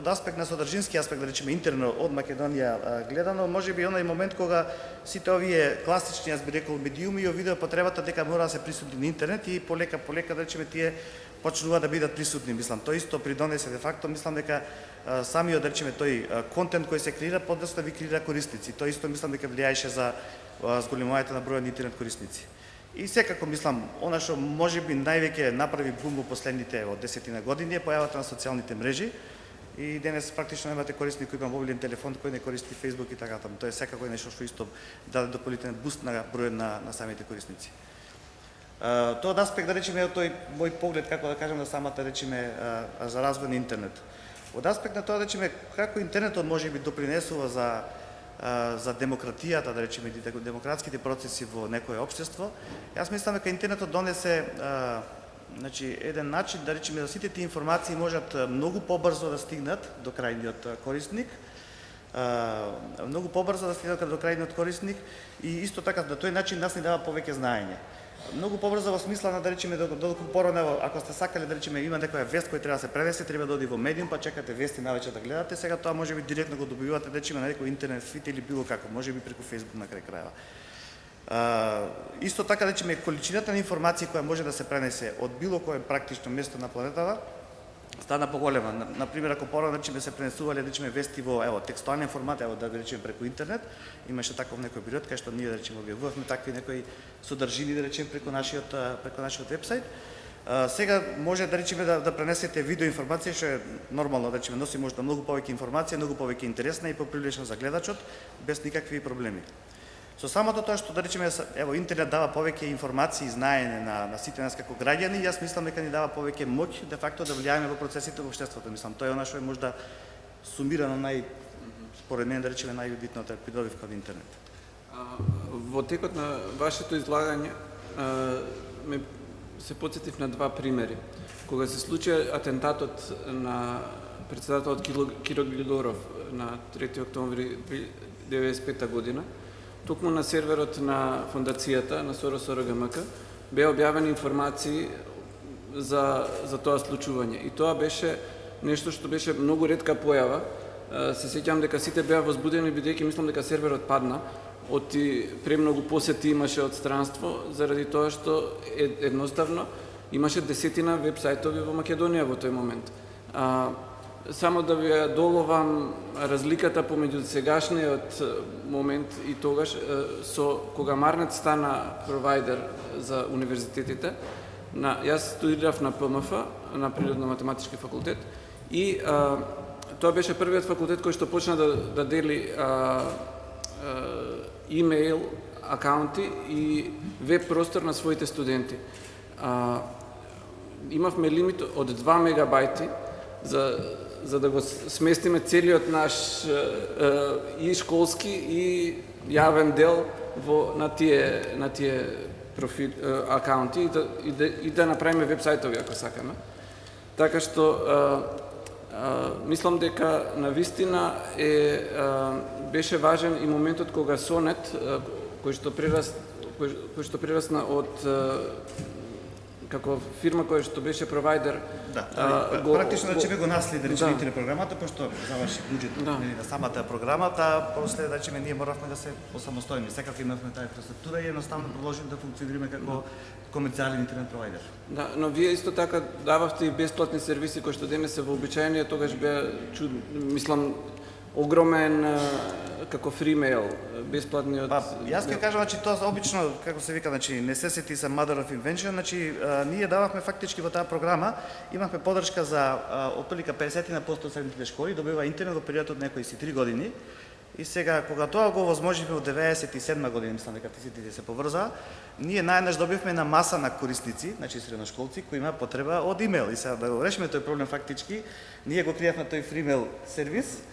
аспект на содржински аспект, да речеме, интерно од Македонија гледано, можеби онај момент кога сите овие класични, јас би рекол, медиуми ја видео потребата дека мора да се присутни на интернет и полека, да речеме, тие почнува да бидат присутни, мислам. Тоа исто придонесе де факто, мислам дека самиот, да речеме, тој контент кој се креира, подоцна ви креира корисници. Тоа исто мислам дека влијаеше за зголемувањето на бројот на интернет корисници. И секако мислам, она што можеби највеќе направи бум во последните 10 години е појавата на социјалните мрежи. И денес практично немате корисник кој има мобилен телефон, кој не користи Facebook и така таму. Тоа е секако нешто што исто даде дополнителен буст на бројот на самите корисници. Тоа од аспект, да речеме, тој мој поглед, како да кажем, на самата, речеме, за развој на интернет. Од аспект на тоа, речеме, како интернетот може би допринесува за демократијата, да речеме, демократските процеси во некое општество, јас мислам дека интернетот донесе значи, еден начин, да речеме, да сите тие информации можат многу побрзо да стигнат до крајниот корисник, многу побрзо да стигнат до крајниот корисник и исто така на тој начин нас ни дава повеќе знаење. Многу побрзо во смисла на да речеме додека порано, ако сте сакале да речеме има некоја вест која треба да се пренесе, треба да оди во медиум, па чекате вести навечер да гледате, сега тоа можеби директно го добивате да речеме на некој интернет фит или било како, можеби преку Facebook на крај крајава. Исто така да речеме количината на информации која може да се пренесе од било кое практично место на планетата стана поголема. Например, ако порано речеме се пренесувале речеме вести во текстуален формат, да речеме преку интернет, имаше таков некој период кај што ние да речеме објавувавме такви некои содржини да речеме преку нашиот вебсайт. Сега може да речеме да пренесете видео информација, што е нормално да речеме носи можда многу повеќе информација, многу повеќе интересна и поприлична за гледачот без никакви проблеми. Со самото тоа што да речеме интернет дава повеќе информации и знаење на сите нас како граѓани, јас мислам дека ни дава повеќе моќ де факто да влијаеме во процесите во општеството. Мислам тоа е она што е можда сумирано според мен да речеме најбитното придобивка од интернет. Во текот на вашето излагање се потсетив на два примери. Кога се случи атентатот на председателот Киро Глигоров на 3 октомври 1995 година, токму на серверот на фондацијата на Сорос ОРГМК беа објавени информации за тоа случување. И тоа беше нешто што беше многу ретка појава. Се сеќавам дека сите беа возбудени бидејќи мислам дека серверот падна. Премногу посети имаше од странство заради тоа што едноставно имаше десетина вебсајтови во Македонија во тој момент. Само да ви ја доловам разликата помеѓу сегашниот момент и тогаш, кога Марнет стана провайдер за универзитетите, јас студирав на ПМФ, на Природно-математички факултет, и тоа беше првиот факултет кој што почна да дели имейл акаунти и веб простор на своите студенти. Имавме лимит од 2 мегабајти за да го сместиме целиот наш и школски и јавен дел на тие профил акаунти и да направиме вебсајтови ако сакаме. Така што мислам дека навистина беше важен и моментот кога Сонет кој што прерасна од како фирма која што беше провайдер. Практично речеме го наследи речените на програмата, пошто заврши буџетот на самата програма, после речеме ние моравме да се осамостојни. Секако имавме таа инфраструктура и едноставно продолживме да функционираме како комерцијален интернет провайдер. Да, но вие исто така дававте и бесплатни сервиси кои што денес се вообичаени, тогаш беа мислам огромен како фримейл, бесплатни од... Јас ќе кажам, тоа обично, како се вика, necessity is a mother of invention, ние дававме фактички во таа програма, имавме поддршка за отприлика 50% од средните школи, добива интернет во периодот од некои 3 години, и сега, кога тоа го возможивме од 97 година, мислам дека сите се поврзаа, ние најнаш добивме на маса на корисници, средношколци, кои имаат потреба од имейл. И сега да го решиме тој проблем фактички, ние го криевме тој фримейл сервис,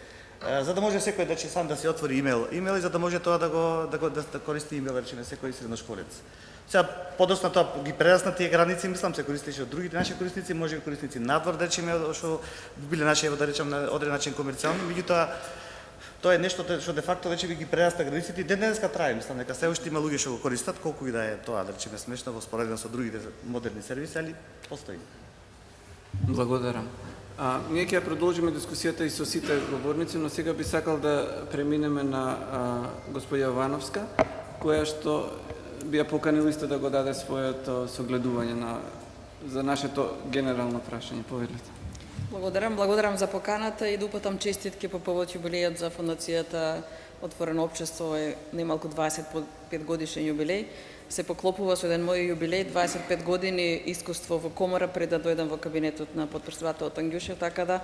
за да може секој сам да си отвори имейл и за да може тоа да користи имейл, речеме секој средношколец. Сега подоцна тоа ги прерасна тие граници, мислам се користеше од другите наши корисници, може би корисници надвор, речеме, што биле наши, да речем, на одреден начин комерцијални, меѓутоа тоа е нешто што де факто речеме ги прерасна границите и денеска трае, мислам дека се уште има луѓе што го користат, колку и да е тоа, да речеме, смешно во споредба со другите модерни сервиси, али постои. Благодарам. Ние ќе продолжиме дискусијата и со сите говорници, но сега би сакал да преминеме на господја Јовановска, која што би ја поканил исто да го даде своето согледување за нашето генерално прашање. Повелете. Благодарам за поканата и да упатам честитки по повод јубилејот за фондацијата Отворено општество е немалку 25 годишен јубилеј. Се поклопува со еден мој јубилеј, 25 години искуство во комора пред да дојдам во кабинетот на потпредседателот Ангјушев, така да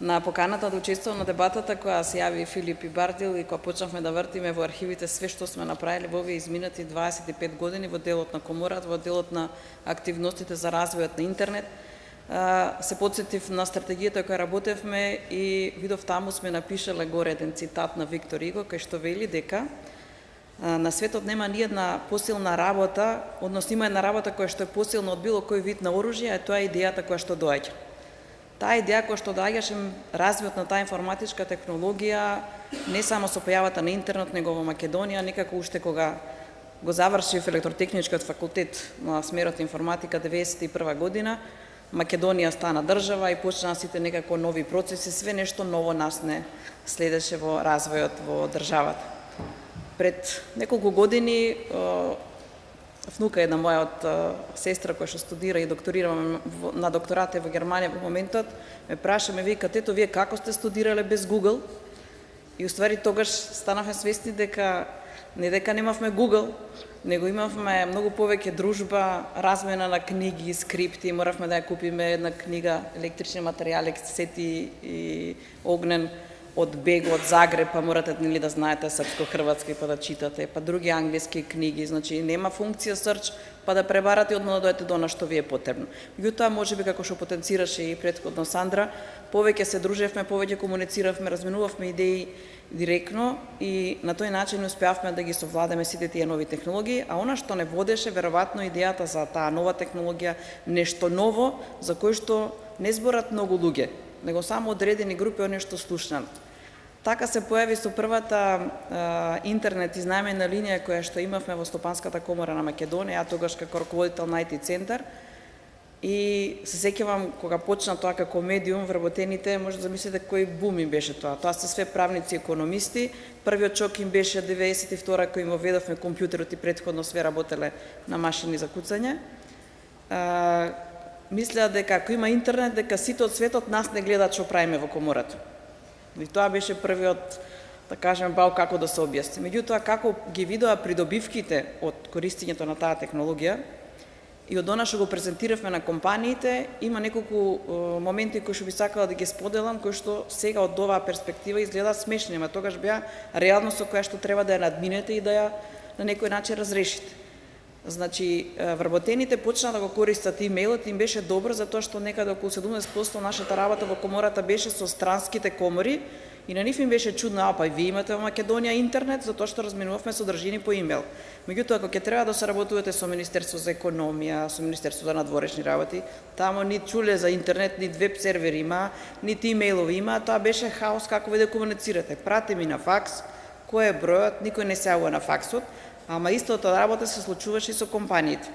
на поканата да учествувам на дебатата која се јави Филип и Бардил и кога почнавме да вртиме во архивите све што сме направиле во овие изминати 25 години во делот на комората, во делот на активностите за развојот на интернет. Се потсетив на стратегијата која работевме и видов таму сме напишале горе еден цитат на Виктор Иго, кај што вели дека на светот нема ни една посилна работа, односно има една работа која што е посилна од било кој вид на оружје, а тоа е идејата која што доаѓа. Таа идеја која што доаѓаше развојот на таа информатичка технологија, не само со појавата на интернет, него во Македонија, некако уште кога го завршив електротехничкиот факултет на смерот информатика 91 година, Македонија стана држава и почнаа сите некако нови процеси, све нешто ново нас не следеше во развојот во државата. Пред неколку години внука една моја од сестра која што студира и докторира на докторат во Германија во моментот, ме праша, ме вика, тето, вие како сте студирале без Google? И уствари тогаш станавме свесни дека не дека немавме Google, него имавме многу повеќе дружба, размена на книги, скрипти, моравме да ја купиме една книга електрични материјали, сети и огнен од Бего, од Загреб, па морате нели да знаете српско-хрватски па да читате, па други англиски книги, значи нема функција search, па да пребарате одма да дојдете до она што ви е потребно. Меѓутоа, можеби како што потенцираше и претходно Сандра, повеќе се дружевме, повеќе комунициравме, разменувавме идеи директно и на тој начин успеавме да ги совладеме сите тие нови технологии, а она што не водеше веројатно идејата за таа нова технологија, нешто ново за кој што не зборат многу луѓе, него само одредени групи оние што слушнат. Така се појави со првата интернет изнајмена линија која што имавме во Стопанската комора на Македонија, ја тогаш како раководител на IT центар. И се сеќавам кога почна тоа како медиум вработените, може да замислите кој бум им беше тоа. Тоа се све правници, економисти. Првиот шок им беше 92 кој им воведовме компјутерот и претходно све работеле на машини за куцање. Мислеа дека ако има интернет, дека сите од светот нас не гледаат што правиме во комората. И тоа беше првиот, да кажем, бал како да се објасни. Меѓутоа, како ги видоа придобивките од користењето на таа технологија и од она што го презентиравме на компаниите, има неколку моменти кои што би сакала да ги споделам, кои што сега од оваа перспектива изгледаат смешни, ама тогаш беа реалност со која што треба да ја надминете и да ја на некој начин разрешите. Значи, вработените почнаа да го користат имејлот, им беше добро затоа што некаде околу 70% нашата работа во комората беше со странските комори и на нив им беше чудно, па и вие имате во Македонија интернет, затоа што разменувавме содржини по имејл. Меѓутоа, ако ќе треба да се работувате со Министерство за економија, со Министерство за надворешни работи, таму ни чуле за интернет, ни веб сервери има, ни имејлови има, тоа беше хаос како ви да комуницирате. Прати ми на факс, кој е бројот, никој не се јавува на факсот. Ама истото работа се случуваше и со компаниите.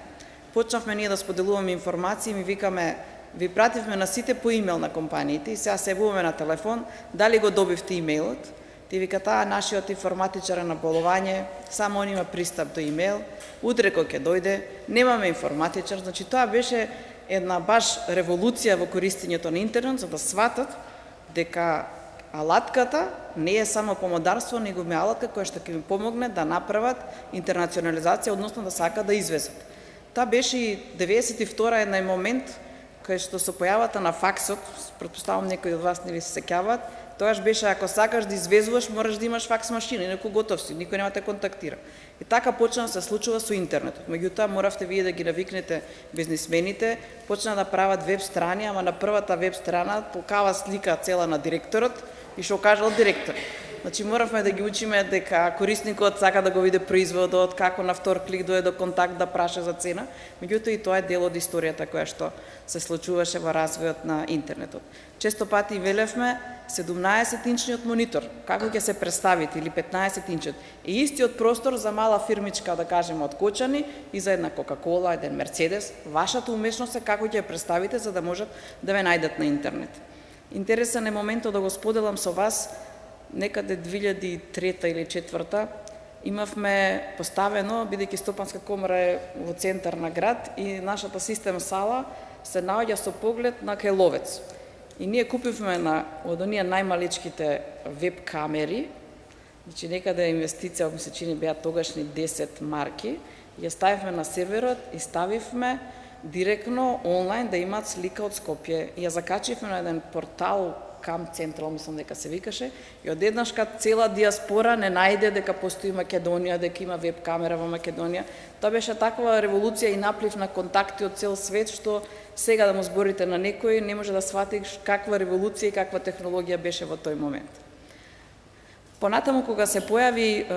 Почнавме ние да споделуваме информации, ми викаме, ви пративме на сите по имејл на компаниите и сега се јавуваме на телефон, дали го добивте имејлот? Ти вика, таа нашиот информатичар на болување, само он има пристап до имејл, утре кога ќе дојде, немаме информатичар, значи тоа беше една баш револуција во користењето на интернет, за да сватат дека алатката не е само помодарство, него е алатка која што ќе им помогне да направат интернационализација, односно да сака да извезат. Таа беше и 92-а еден момент кај што со појавата на факсот, претпоставам некои од вас нели се сеќаваат, тогаш беше ако сакаш да извезуваш, мораш да имаш факс машина, инаку готов си, никој нема те контактира. И така почна да се случува со интернетот. Меѓутоа моравте вие да ги навикнете бизнисмените, почна да прават веб страни, ама на првата веб страна покава слика цела на директорот и што кажал директор. Значи моравме да ги учиме дека корисникот сака да го види производот, како на втор клик дојде до контакт да праша за цена. Меѓутоа и тоа е дел од историјата која што се случуваше во развојот на интернетот. Често пати велевме 17-инчниот монитор, како ќе се представите, или 15-инчот. И истиот простор за мала фирмичка, да кажеме, од Кочани и за една Кока-кола, еден Мерцедес. Вашата умешност е како ќе ја представите за да можат да ве најдат на интернет. Интересен е моментот да го споделам со вас. Некаде 2003 или 2004 имавме поставено, бидејќи Стопанска комора е во центар на град и нашата систем сала се наоѓа со поглед на кај Ловец. И ние купивме од оние најмаличките веб камери, значи некаде инвестиција, ми се чини беа тогашни 10 марки, ја ставивме на серверот и ставивме директно онлайн да имаат слика од Скопје. И ја закачивме на еден портал Кам Централ, мислам дека се викаше, и одеднашка цела диаспора не најде дека постои Македонија, дека има веб камера во Македонија. Тоа беше таква револуција и наплив на контакти од цел свет, што сега да му зборите на некој не може да свати каква револуција и каква технологија беше во тој момент. Понатаму кога се појави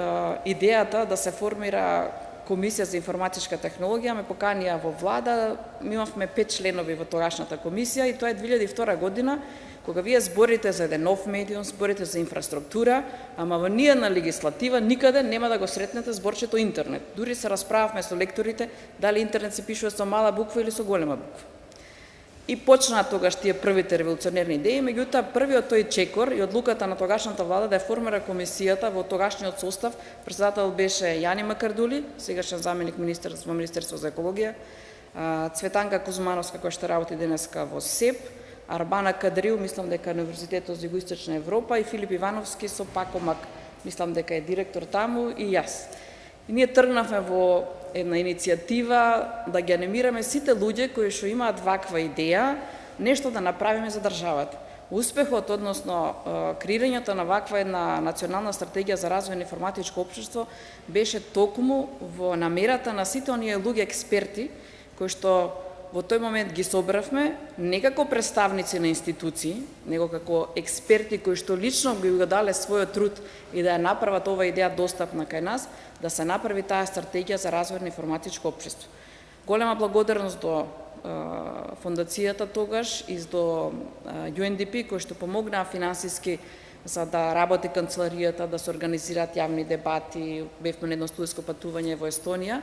идејата да се формира комисија за информатичка технологија ме поканија во влада, ми имавме 5 членови во тогашната комисија и тоа е 2002 година, кога вие зборите за еден нов медиум, зборите за инфраструктура, ама во ниједна легислатива никаде нема да го сретнете зборчето интернет. Дури се расправавме со лекторите дали интернет се пишува со мала буква или со голема буква. И почнаа тогаш тие првите револуционерни идеи, меѓутоа првиот тој чекор и одлуката на тогашната влада да ја формира комисијата во тогашниот состав, председател беше Јани Макардули, сегашен заменик министер во Министерство за екологија, Цветанка Кузмановска која што работи денеска во СЕП, Арбана Кадрил, мислам дека на Универзитетот за Југоисточна Европа, и Филип Ивановски со Пакомак, мислам дека е директор таму, и јас. И ние тргнавме во една иницијатива да ги анимираме сите луѓе кои што имаат ваква идеја, нешто да направиме за државата. Успехот, односно креирањето на ваква една национална стратегија за развој на информатичко општество беше токму во намерата на сите оние луѓе експерти кои што во тој момент ги собравме не како представници на институции, него како експерти кои што лично ги го дале својот труд и да ја направат ова идеја достапна кај нас, да се направи таа стратегија за развој на информатичко општество. Голема благодарност до фондацијата тогаш и до UNDP кои што помогнаа финансиски за да работи канцеларијата, да се организираат јавни дебати, бевме на едно студиско патување во Естонија.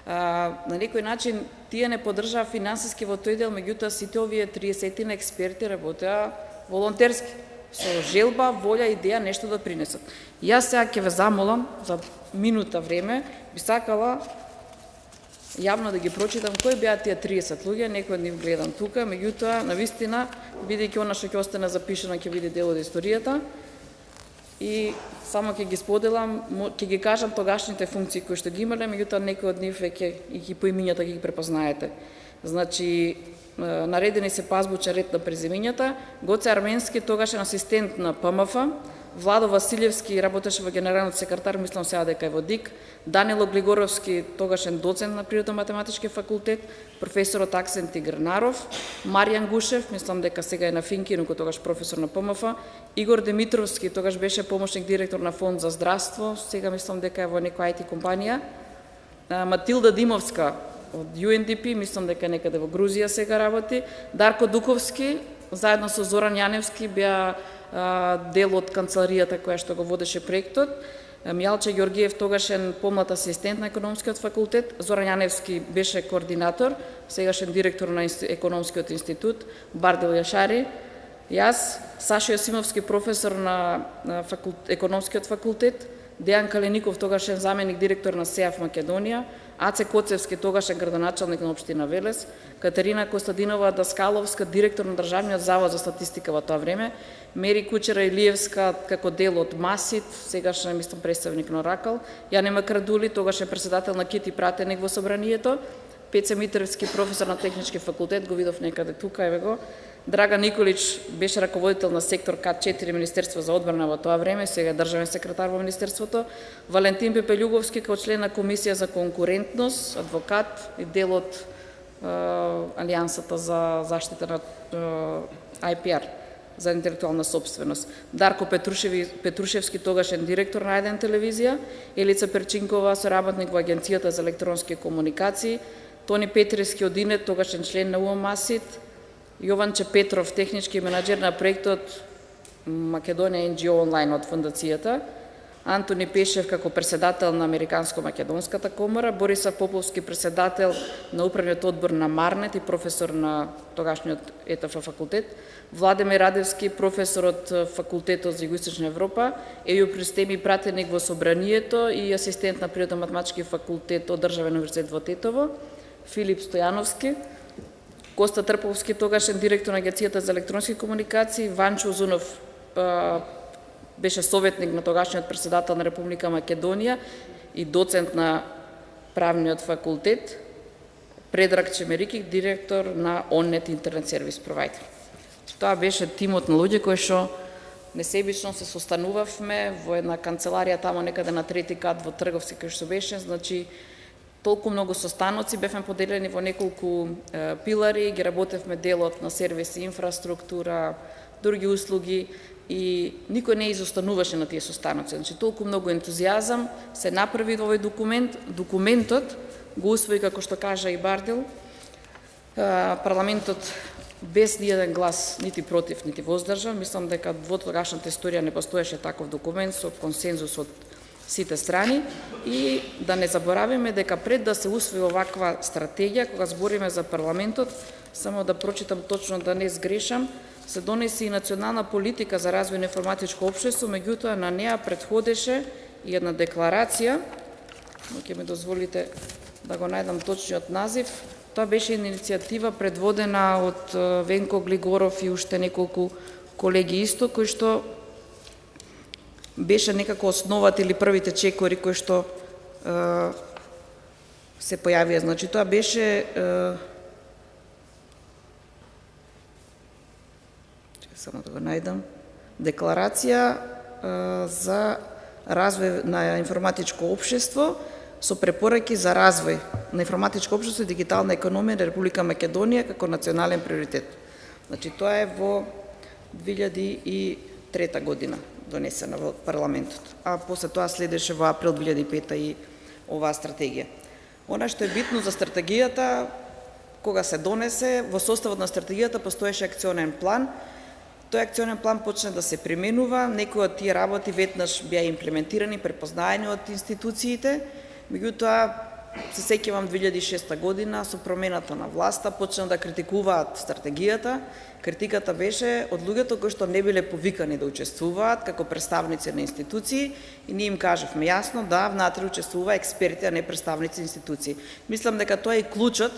На некој начин тие не поддржаа финансиски во тој дел, меѓутоа сите овие 30 експерти работеа волонтерски, со желба, волја, идеја нешто да принесат. Јас сега ќе ве замолам за минута време, би сакала јавно да ги прочитам кои беа тие 30 луѓе, некој од нив гледам тука, меѓутоа навистина бидејќи она што ќе остане запишано ќе биде дел од историјата. И само ќе ги споделам, ќе ги кажам тогашните функции кои што ги имале, меѓутоа некои од нив веќе и ги поимињата ги препознаете. Значи, наредени се по азбучен ред на презимињата. Гоце Арменски, тогашен асистент на ПМФ, Владо Василевски работеше во генералниот секретар, мислам сега дека е во ДИК, Данило Глигоровски, тогашен доцент на Природно-математички факултет, професорот Аксен Тигрнаров, Маријан Гушев, мислам дека сега е на Финки, но тогаш професор на ПМФ, Игор Димитровски, тогаш беше помошник директор на Фонд за здравство, сега мислам дека е во некоја IT компанија, Матилда Димовска од UNDP, мислам дека е некаде во Грузија сега работи, Дарко Дуковски, заедно со Зоран Јаневски беа дел од канцеларијата која што го водеше проектот, Мјалче Ѓоргиев, тогашен помлад асистент на економскиот факултет, Зоран Јаневски беше координатор, сегашен директор на економскиот институт, Бардел Јашари, јас, Сашо Јосимовски, професор на економскиот факултет, Дејан Калиников, тогашен заменик директор на СЕАФ Македонија, Аце Коцевски, тогашен градоначалник на општина Велес, Катерина Костадинова Даскаловска, директор на Државниот завод за статистика во тоа време, Мери Кучера Илиевска како дел од МАСИТ, сегашен мислам представник на Оракал, Јане Макрадули, тогашен председател на КИТ и пратеник во собранието, Пеце Митревски, професор на Технички факултет, го видов некаде тука, еве го, Драган Николич беше раководител на сектор КАТ-4 Министерство за одбрана во тоа време, сега е државен секретар во Министерството, Валентин Пепелјуговски како член на Комисија за конкурентност, адвокат и дел од Алијансата за заштита на IPR, за интелектуална собственост, Дарко Петрушевски, тогашен директор на Еден телевизија, Елица Перчинкова, соработник во Агенцијата за електронски комуникации, Тони Петревски од ИНЕТ, тогашен член на УМАСИТ, Јованче Петров, технички менаџер на проектот Македонија NGO онлайн од фондацијата, Антони Пешев како председател на Американско-македонската комора, Борисав Поповски, председател на управниот одбор на Марнет и професор на тогашниот ЕТФ факултет, Владимир Радевски, професор од факултетот за Југоисточна Европа, Ејо Пристеми, пратеник во собранието и асистент на Природно-математички факултет од Државен универзитет во Тетово, Филип Стојановски, Коста Трповски, тогашен директор на Агенцијата за електронски комуникации, Ванчо Узунов беше советник на тогашниот председател на Република Македонија и доцент на правниот факултет, Предраг Чемерики, директор на Оннет интернет сервис провайдер. Тоа беше тимот на луѓе кои што несебично се состанувавме во една канцеларија тамо некаде на трети кат во Трговски кој што беше, значи толку многу состаноци, бевме поделени во неколку пилари, ги работевме делот на сервиси, инфраструктура, други услуги, и никој не изостануваше на тие состаноци. Значи, толку многу ентузијазам се направи овој документ. Документот го усвои, како што кажа и Бардел, парламентот без ни еден глас, нити против, нити воздржан. Мислам дека во тогашната историја не постоеше таков документ со консензус од сите страни. И да не заборавиме дека пред да се усвои оваква стратегија, кога збориме за парламентот, само да прочитам точно да не сгрешам, се донеси и национална политика за развој на информатичко општество, меѓутоа на неа претходеше и една декларација, но ќе ми дозволите да го најдам точниот назив. Тоа беше иницијатива предводена од Венко Глигоров и уште неколку колеги исто, кои што беше некако основата или првите чекори кои што се појавија. Значи, тоа беше само да го најдам, декларација за развој на информатичко општество со препораки за развој на информатичко општество и дигитална економија на Република Македонија како национален приоритет. Значи, тоа е во 2003 година донесена во парламентот, а после тоа следеше во април 2005 и оваа стратегија. Она што е битно за стратегијата, кога се донесе, во составот на стратегијата постоеше акционен план. Тој акционен план почна да се применува, некои од тие работи веднаш беа имплементирани, препознаени од институциите, меѓутоа се сеќавам 2006 година со промената на власта почна да критикуваат стратегијата. Критиката беше од луѓето кои што не биле повикани да учествуваат како представници на институции и ние им кажавме јасно да внатре учествува експерти, а не представници институции. Мислам дека тоа е клучот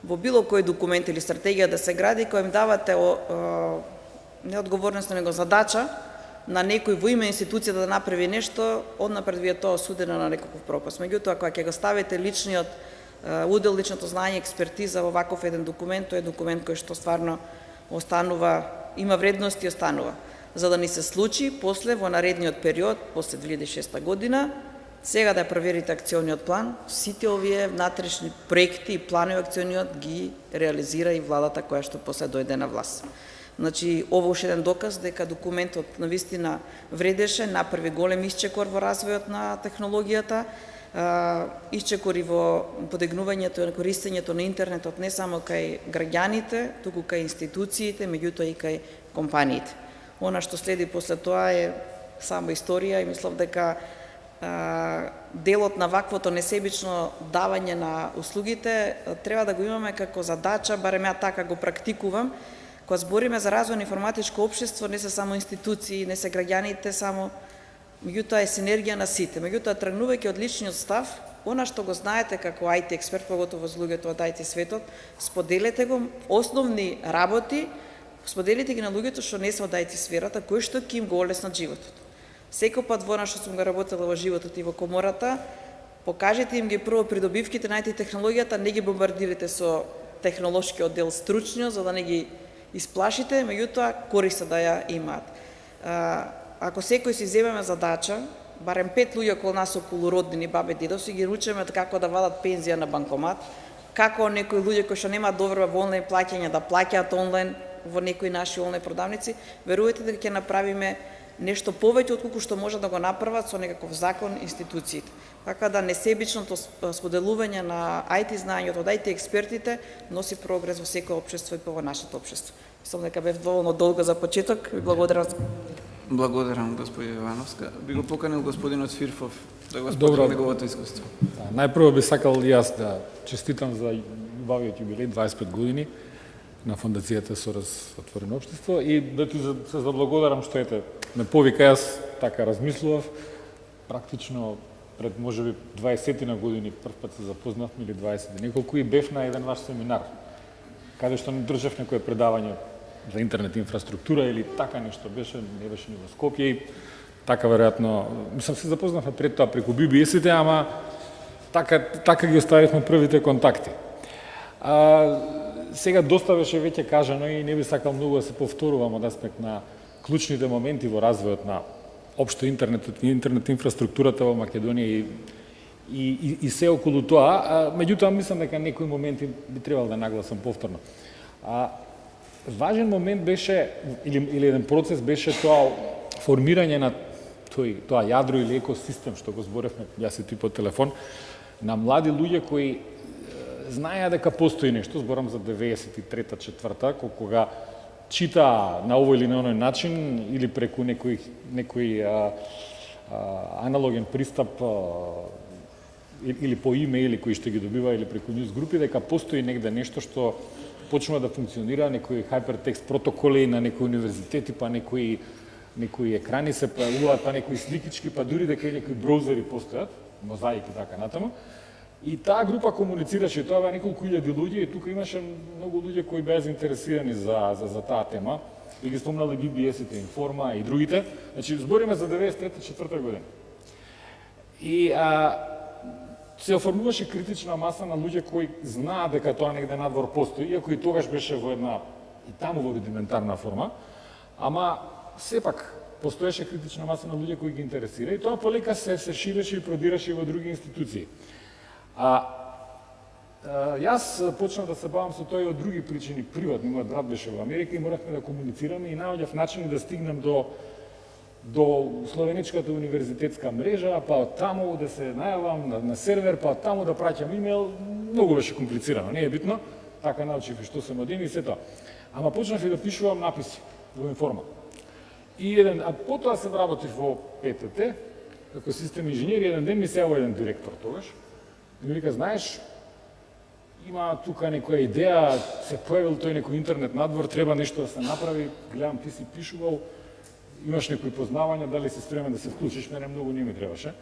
во било кој документ или стратегија да се гради, кој им давате не одговорност, него задача на некој во име институцијата да направи нешто, однапред ви е тоа осудено на некаков пропаст. Меѓутоа, кога ќе го ставите личниот удел, личното знаење, експертиза во ваков еден документ, тој е документ кој што стварно останува, има вредност и останува. За да ни се случи, после, во наредниот период, после 2006 година, сега да проверите акциониот план, сите овие внатрешни проекти и планови акциониот ги реализира и владата која што после дојде на власт. Значи, ово уште еден доказ дека документот навистина вредеше, направи голем исчекор во развојот на технологијата, исчекор и во подигнувањето и користењето на интернетот не само кај граѓаните, туку кај институциите, меѓутоа и кај компаниите. Она што следи после тоа е само историја и мислам дека делот на ваквото несебично давање на услугите треба да го имаме како задача, барем ја така го практикувам. Кога збориме за развој на информатичко општество, не се само институции, не се граѓаните само, меѓутоа е синергија на сите. Меѓутоа, тргнувајќи од личниот став, она што го знаете како IT експерт, поготово за луѓето од IT светот, споделете го основни работи, споделите ги на луѓето што не се од IT сферата, кои што ќе им го олеснат животот. Секој пат во што сум го работела во животот и во комората, покажете им ги прво придобивките на IT технологијата, не ги бомбардирате со технолошкиот дел стручно, за да не ги исплашите, меѓутоа користа да ја имаат. Ако секој си земеме задача, барем 5 луѓе околу нас, околу роднини, бабе, дедо, си ги ручеме како да вадат пензија на банкомат, како некои луѓе кои што немаат добра во онлайн плаќање да плаќаат онлайн во некои наши онлайн продавници, верувате дека ќе направиме нешто повеќе отколку што може да го направат со некаков закон институциите. Така да несебичното споделување на IT знаењето од IT експертите носи прогрес во секој општество и во нашето општество. Мислам дека бев доволно долго за почеток. Благодарам. Благодарам, господине Ивановска. Би го поканил господинот Свирфов да го сподели неговото искуство. Најпрво би сакал и јас да честитам за убавиот јубилеј 25 години на фондацијата Сорос отворено општество и да ти се заблагодарам што ете ме повика. Јас така размислував практично пред можеби 20 на години прв пат се запознавме или 20 неколку и бев на еден ваш семинар каде што не држав некое предавање за интернет инфраструктура или така нешто беше, не беше ни во Скопје и така веројатно, мислам се запознавме пред тоа преку BBS-ите, ама така ги оставивме првите контакти. Сега доста беше веќе кажано и не би сакал многу да се повторувам од аспект на клучните моменти во развојот на општо интернетот и интернет инфраструктурата во Македонија и се околу тоа, меѓутоа мислам дека некои моменти би требало да нагласам повторно. важен момент беше, или еден процес беше тоа формирање на тоа јадро или екосистем што го зборевме, јас и ти по телефон, на млади луѓе кои знаеа дека постои нешто, зборам за 93-4, кога чита на овој или на оној начин или преку некој аналоген пристап или по имејли кои што ги добива или преку ньюс групи, дека постои негде нешто што почнува да функционира, некои хайпертекст протоколи на некои универзитети, па некои екрани се појавуваат, па некои сликички, па дури дека и некои браузери постојат, мозаики и така натаму. И таа група комуницираше, тоа беа неколку илјади луѓе и тука имаше многу луѓе кои беа заинтересирани за таа тема. И ги спомнали BBS-ите, Информа и другите. Значи, збориме за 93-4 година. И се оформуваше критична маса на луѓе кои знаат дека тоа негде надвор постои, иако и тогаш беше во една и таму во рудиментарна форма, ама сепак постоеше критична маса на луѓе кои ги интересира и тоа полека се ширеше и продираше и во други институции. Јас почнав да се бавам со тоа и од други причини приватни. Мојот брат беше во Америка и моравме да комуницираме и наоѓав начини да стигнем до Словеничката универзитетска мрежа, па од таму да се најавам на сервер, па од таму да праќам имејл. Многу беше комплицирано, не е битно. Така научив и што се модем и се тоа. Ама почнав и да пишувам написи во Информа. А потоа се вработив во ПТТ, како систем инженер, еден ден ми се јавува еден директор тогаш. И ми вика, знаеш, има тука некоја идеја, се појавил тој некој интернет надвор, треба нешто да се направи, гледам ти си пишувал, имаш некои познавања, дали си спремен да се вклучиш, мене многу не ми требаше.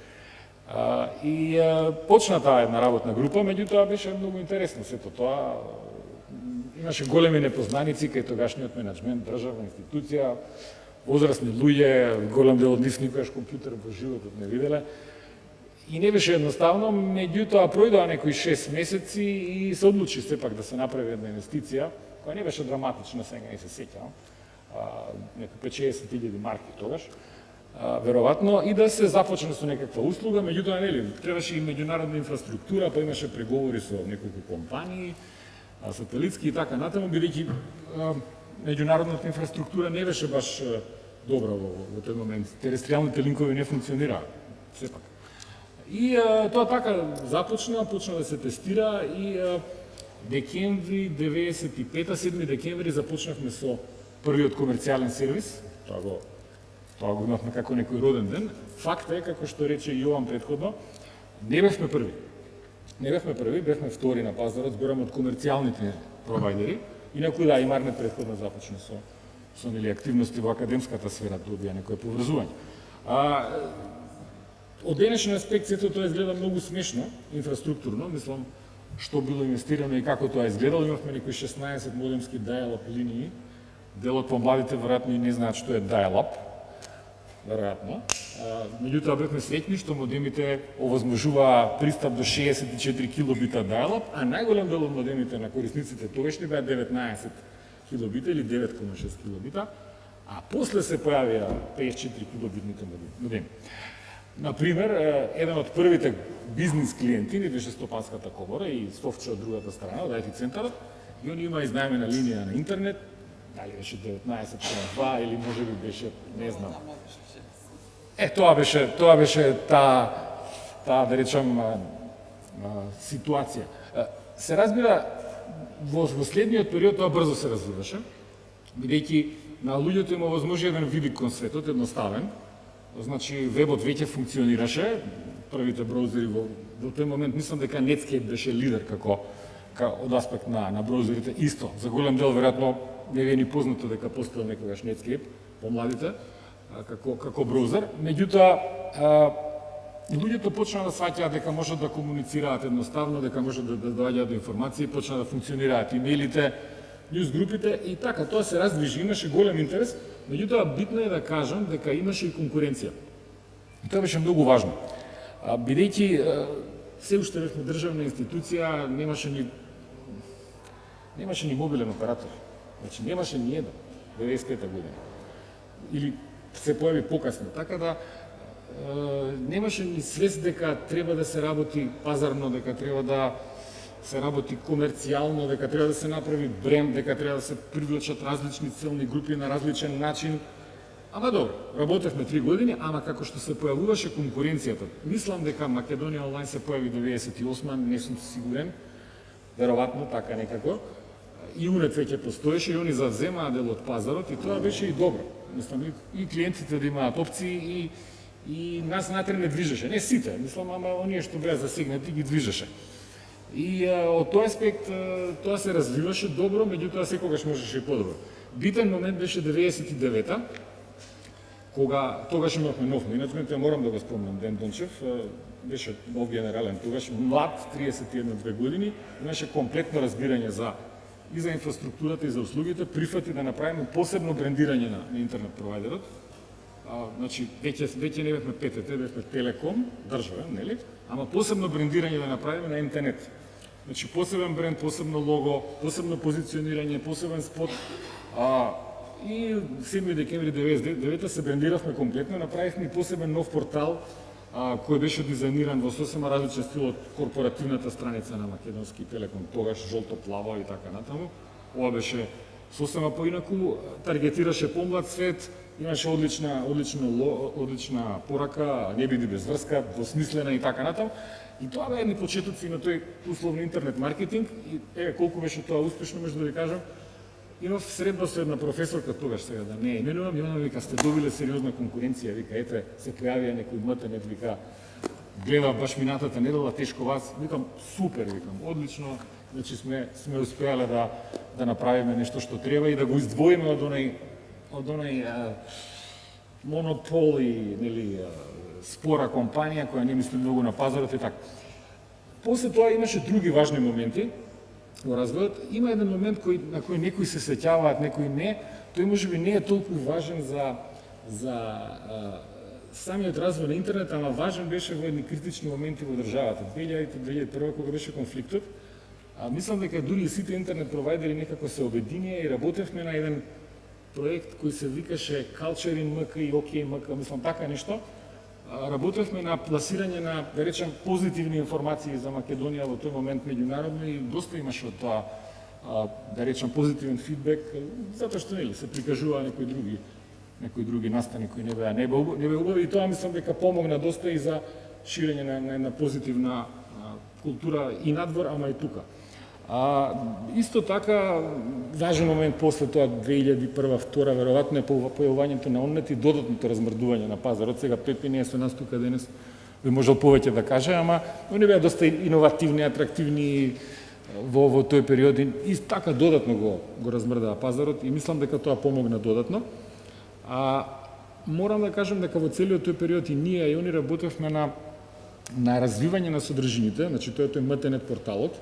Почна таа една работна група, меѓутоа беше многу интересно сето тоа. Имаше големи непознаници кај тогашниот менеджмент, државна институција, возрастни луѓе, голем дел од нив никогаш компјутер во животот не виделе. И не беше едноставно, меѓутоа пројдоа некои 6 месеци и се одлучи сепак да се направи една инвестиција, која не беше драматична, сега не се сеќавам, некои 50.000 марки тогаш, веројатно, и да се започне со некаква услуга, меѓутоа нели, требаше и меѓународна инфраструктура, па имаше преговори со неколку компании, сателитски и така натаму, бидејќи меѓународната инфраструктура не беше баш добра во тој момент. Терестријалните линкови не функционираа, сепак. И тоа така почна да се тестира и декември 95-та, 7 декември започнавме со првиот комерцијален сервис. Тоа го имавме како некој роден ден. Факт е, како што рече Јован предходно, не бевме први. Не бевме први, бевме втори на пазарот, зборам од комерцијалните провајдери. Инаку да, Имарнет предходно започна со нели активности во академската сфера, добија некој поврзување. Од денешен аспект сето тоа изгледа многу смешно, инфраструктурно, мислам што било инвестирано и како тоа изгледало. Имавме некои 16 модемски dial-up линии. Делот по младите веројатно и не знаат што е dial-up, веројатно. Меѓутоа бевме среќни што модемите овозможуваа пристап до 64 килобита dial-up, а најголем дел од модемите на корисниците тогашни беа 19 килобита или 9,6 килобита, а после се појавија 54 килобитните модеми. Например, еден од првите бизнис клиенти ни беше Стопанската комора и Совче од другата страна, од IT центарот, и они има изнајмена линија на интернет, дали беше 19.2 или може би беше, не знам. Тоа беше таа да речам ситуација. Се разбира, во следниот период тоа брзо се развиваше, бидејќи на луѓето има возможно еден видик кон светот, едноставен. Значи, вебот веќе функционираше, првите браузери во тој момент, мислам дека Netscape беше лидер како од аспект на браузерите, исто. За голем дел, веројатно, не ви е ни познато дека постоел некогаш Netscape, помладите, како браузер. Меѓутоа, луѓето почнаа да сваќаат дека можат да комуницираат едноставно, дека можат да доаѓаат до информации, почнаа да функционираат имејлите, ньюс групите и така, тоа се раздвижи, имаше голем интерес, меѓутоа битно е да кажам дека имаше и конкуренција. И тоа беше многу важно. Бидејќи се уште бевме државна институција, немаше ни мобилен оператор. Значи немаше ни еден 95-та година. Или се појави покасно, така да немаше ни свест дека треба да се работи пазарно, дека треба да се работи комерцијално, дека треба да се направи бренд, дека треба да се привлечат различни целни групи на различен начин. Ама добро, работевме 3 години, ама како што се појавуваше конкуренцијата. Мислам дека Македонија онлайн се појави 98, не сум сигурен, веројатно така некако. И Унет веќе постоеше и они завземаа дел од пазарот и тоа беше и добро. Мислам и клиентите да имаат опции и нас натре не движеше, не сите, мислам, ама оние што беа засегнати ги движеше. И од тој аспект тоа се развиваше добро, меѓутоа секогаш можеше и подобро. Битен момент беше 99-та, кога тогаш имавме нов менеджмент, морам да го спомнам, Ден Дончев, беше нов генерален тогаш, млад, 31-2 години, имаше комплетно разбирање и за инфраструктурата и за услугите, прифати да направиме посебно брендирање на интернет провайдерот. Значи, веќе не бевме ПТТ, бевме Телеком, државен, нели? Ама посебно брендирање да направиме на интернет. Значи, посебен бренд, посебно лого, посебно позиционирање, посебен спот. И 7 декември 99 се брендиравме комплетно, направивме и посебен нов портал, кој беше дизајниран во сосема различен стил од корпоративната страница на Македонски Телеком, тогаш жолто-плаво и така натаму. Ова беше сосема поинаку, таргетираше помлад свет, имаше одлична порака, не биди без врска, двосмислена и така натаму. И тоа беа едни почетоци на тој условно интернет маркетинг и колку беше тоа успешно, може да ви кажам. Имав средба со една професорка тогаш, сега да не именувам, и она вика, сте добиле сериозна конкуренција, вика, ете, се појавија некој мтнет, вика, гледа баш минатата недела, тешко вас, викам, супер, викам, одлично, значи сме успеале да направиме нешто што треба и да го издвоиме од оној монопол и, нели, спора компанија која не мисли многу на пазарот и така. После тоа имаше други важни моменти во развојот. Има еден момент на кој некои се сеќаваат, некои не. Тој можеби не е толку важен за самиот развој на интернет, ама важен беше во едни критични моменти во државата. 2000-2001 кога беше конфликтот. Мислам дека дури и сите интернет провайдери некако се обединија и работевме на еден проект кој се викаше Culture in MK и OK MK, мислам така нешто. Работевме на пласирање на, да речем, позитивни информации за Македонија во тој момент меѓународно и доста имаше од тоа, да речем, позитивен фидбек, затоа што нели се прикажуваа некои други настани кои не беа убави и тоа мислам дека помогна доста и за ширење на една позитивна култура и надвор, ама и тука. Исто така, важен момент после тоа 2001-2002, веројатно е појавувањето на оннет и додатното размрдување на пазарот. Сега Пепи не е со нас тука денес, би можел повеќе да каже, ама они беа доста иновативни, атрактивни во тој период и така додатно го размрдаа пазарот и мислам дека тоа помогна додатно. Морам да кажам дека во целиот тој период и ние и они работевме на развивање на содржините, значи тој е МТНет порталот,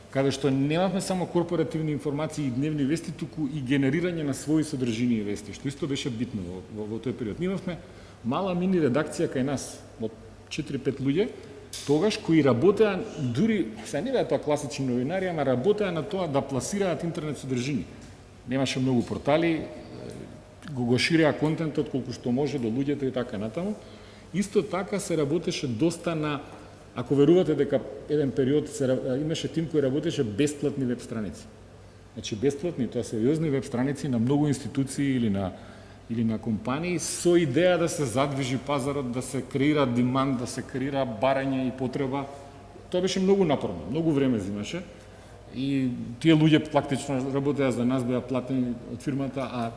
каде што немавме само корпоративни информации и дневни вести, туку и генерирање на своји содржини и вести, што исто беше битно во тој период. Ние имавме мала мини редакција кај нас, од 4-5 луѓе, тогаш кои работеа, дури, сега не беа тоа класични новинари, ама работеа на тоа да пласираат интернет содржини. Немаше многу портали, го ширеа контентот колку што може до луѓето и така натаму. Исто така се работеше доста на, ако верувате дека еден период имаше тим кој работеше бесплатни веб страници. Значи бесплатни, тоа сериозни веб страници на многу институции или на компании со идеја да се задвижи пазарот, да се креира деманд, да се креира барање и потреба. Тоа беше многу напорно, многу време земаше. И тие луѓе практично работеа за нас, беа платени од фирмата, а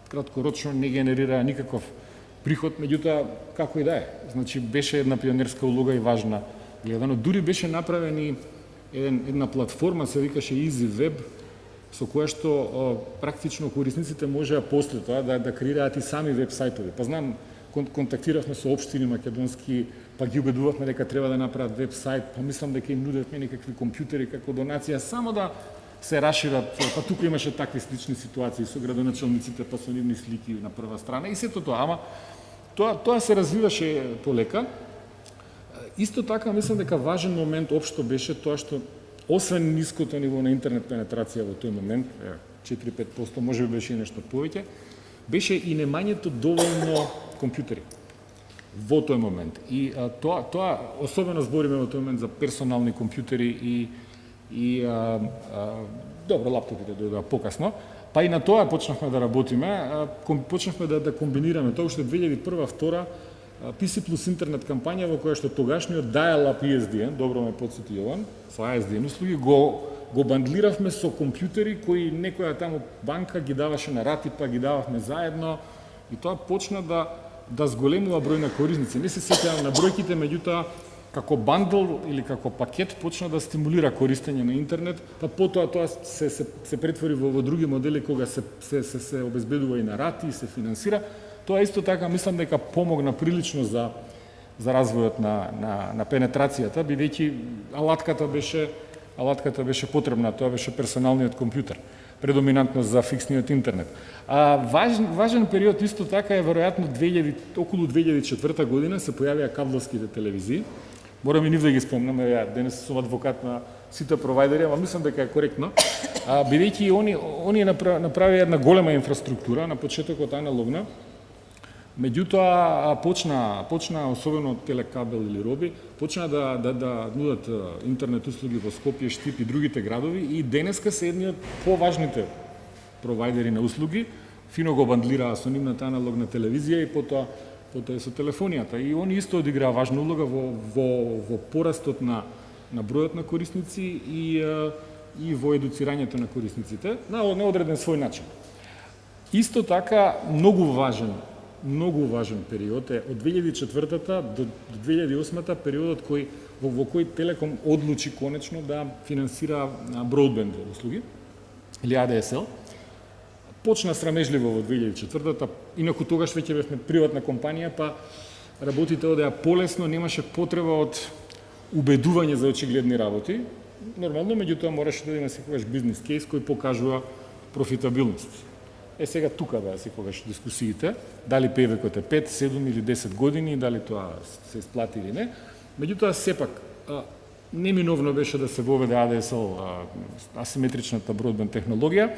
краткорочно не генерираа никаков приход, меѓутоа како и да е. Значи беше една пионерска улога и важна гледано. Дури беше направена една платформа, се викаше EasyWeb, со која што практично корисниците можеа после тоа да креираат и сами веб сајтови. Па знам, контактиравме со општини македонски, па ги убедувавме дека треба да направат веб сајт, па мислам дека им нудевме некакви компјутери како донација, само да се расшират, па тука имаше такви слични ситуации со градоначалниците, па со нивни слики на прва страна и сето тоа, ама тоа се развиваше полека. Исто така, мислам дека важен момент општо беше тоа што освен ниското ниво на интернет пенетрација во тој момент, 4-5%, може би беше и нешто повеќе, беше и немањето доволно компјутери во тој момент. И тоа особено збориме во тој момент за персонални компјутери и добро, лаптопите дојдоа покасно, па и на тоа почнавме да работиме, почнавме да комбинираме тоа уште 2001-2002 PC плюс интернет кампања во која што тогашниот dial-up ISDN, добро ме подсети Јован, со ISDN услуги го бандлиравме со компјутери кои некоја таму банка ги даваше на рати, па ги дававме заедно и тоа почна да зголемува број на корисници. Не се сеќавам на бројките, меѓутоа како бандл или како пакет почна да стимулира користење на интернет, па потоа тоа се претвори во други модели кога се обезбедува и на рати и се финансира. Тоа исто така мислам дека помогна прилично за развојот на пенетрацијата, бидејќи алатката беше потребна, тоа беше персоналниот компјутер, предоминантно за фиксниот интернет. Важен период исто така е веројатно околу 2004 година се појавија кабловските телевизии. Морам и нив да ги спомнам, денес сум адвокат на сите провайдери, ама мислам дека е коректно, бидејќи они направија една голема инфраструктура на почетокот аналогна. Меѓутоа почна особено Телекабел или Роби, почна да нудат интернет услуги во Скопје, Штип и другите градови и денеска се едни од поважните провайдери на услуги, фино го бандлираа со нивната аналогна телевизија и потоа и со телефонијата. И они исто одиграа важна улога во порастот на бројот на корисници и во едуцирањето на корисниците на одреден свој начин. Исто така многу важен период е од 2004 до 2008 периодот во кој Телеком одлучи конечно да финансира бродбенд услуги или ADSL. Почна срамежливо во 2004-та, инаку тогаш веќе бевме приватна компанија, па работите одеа полесно, немаше потреба од убедување за очигледни работи. Нормално, меѓутоа мораше да има секогаш бизнес кейс кој покажува профитабилност. Сега тука беа секогаш дискусиите, дали певекот е 5, 7 или 10 години, дали тоа се исплати или не. Меѓутоа сепак неминовно беше да се воведе ADSL, асиметричната бродбенд технологија.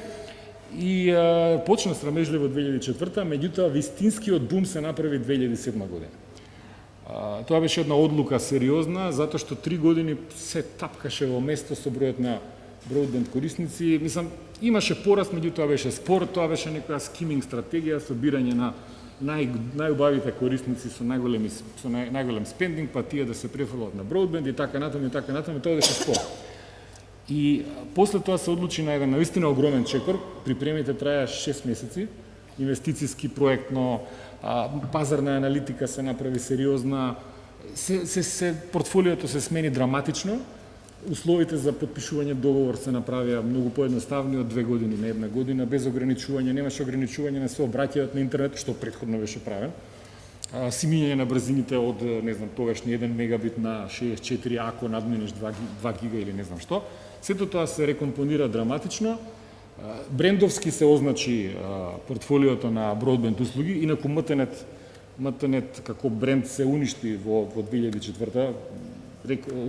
И почна срамежливо 2004-та, меѓутоа вистинскиот бум се направи 2007 година. Тоа беше една одлука сериозна, затоа што 3 години се тапкаше во место со бројот на бродбенд корисници. Мислам, имаше пораст, меѓутоа беше спор, тоа беше некоја скиминг стратегија, собирање на најубавите корисници со најголем спендинг, па тие да се префрлат на бродбенд и така натаму, тоа беше спор. И после тоа се одлучи на еден наистина огромен чекор, припремите траја 6 месеци, инвестициски проектно, пазарна аналитика се направи сериозна, портфолиото се смени драматично, условите за подпишување договор се направија многу поедноставни од 2 години на 1 година, без ограничување, немаше ограничување на се обраќајот на интернет, што претходно беше правен. Симињање на брзините од, не знам, тогашни 1 мегабит на 64, ако надминеш 2 гига или не знам што. Сето тоа се рекомпонира драматично. Брендовски се означи портфолиото на бродбенд услуги, инаку МТНет како бренд се уништи во 2004-та.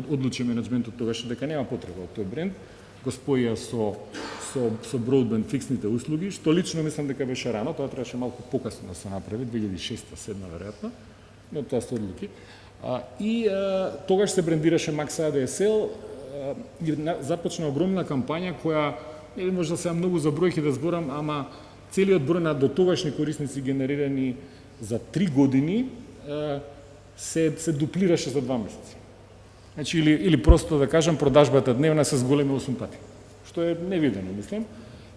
Одлучи менеджментот тогаш дека нема потреба од тој бренд. Го споја со бродбенд фиксните услуги, што лично мислам дека беше рано, тоа требаше малку покасно да се направи, 2006-2007 веројатно, но тоа се одлуки. И тогаш се брендираше Max ADSL, започна огромна кампања која, не може да се многу за бројки да зборам, ама целиот број на дотогашни корисници генерирани за 3 години се дуплираше за 2 месеци. Значи, или просто да кажам, продажбата дневна се зголеми 8 пати, што е невидено, мислам.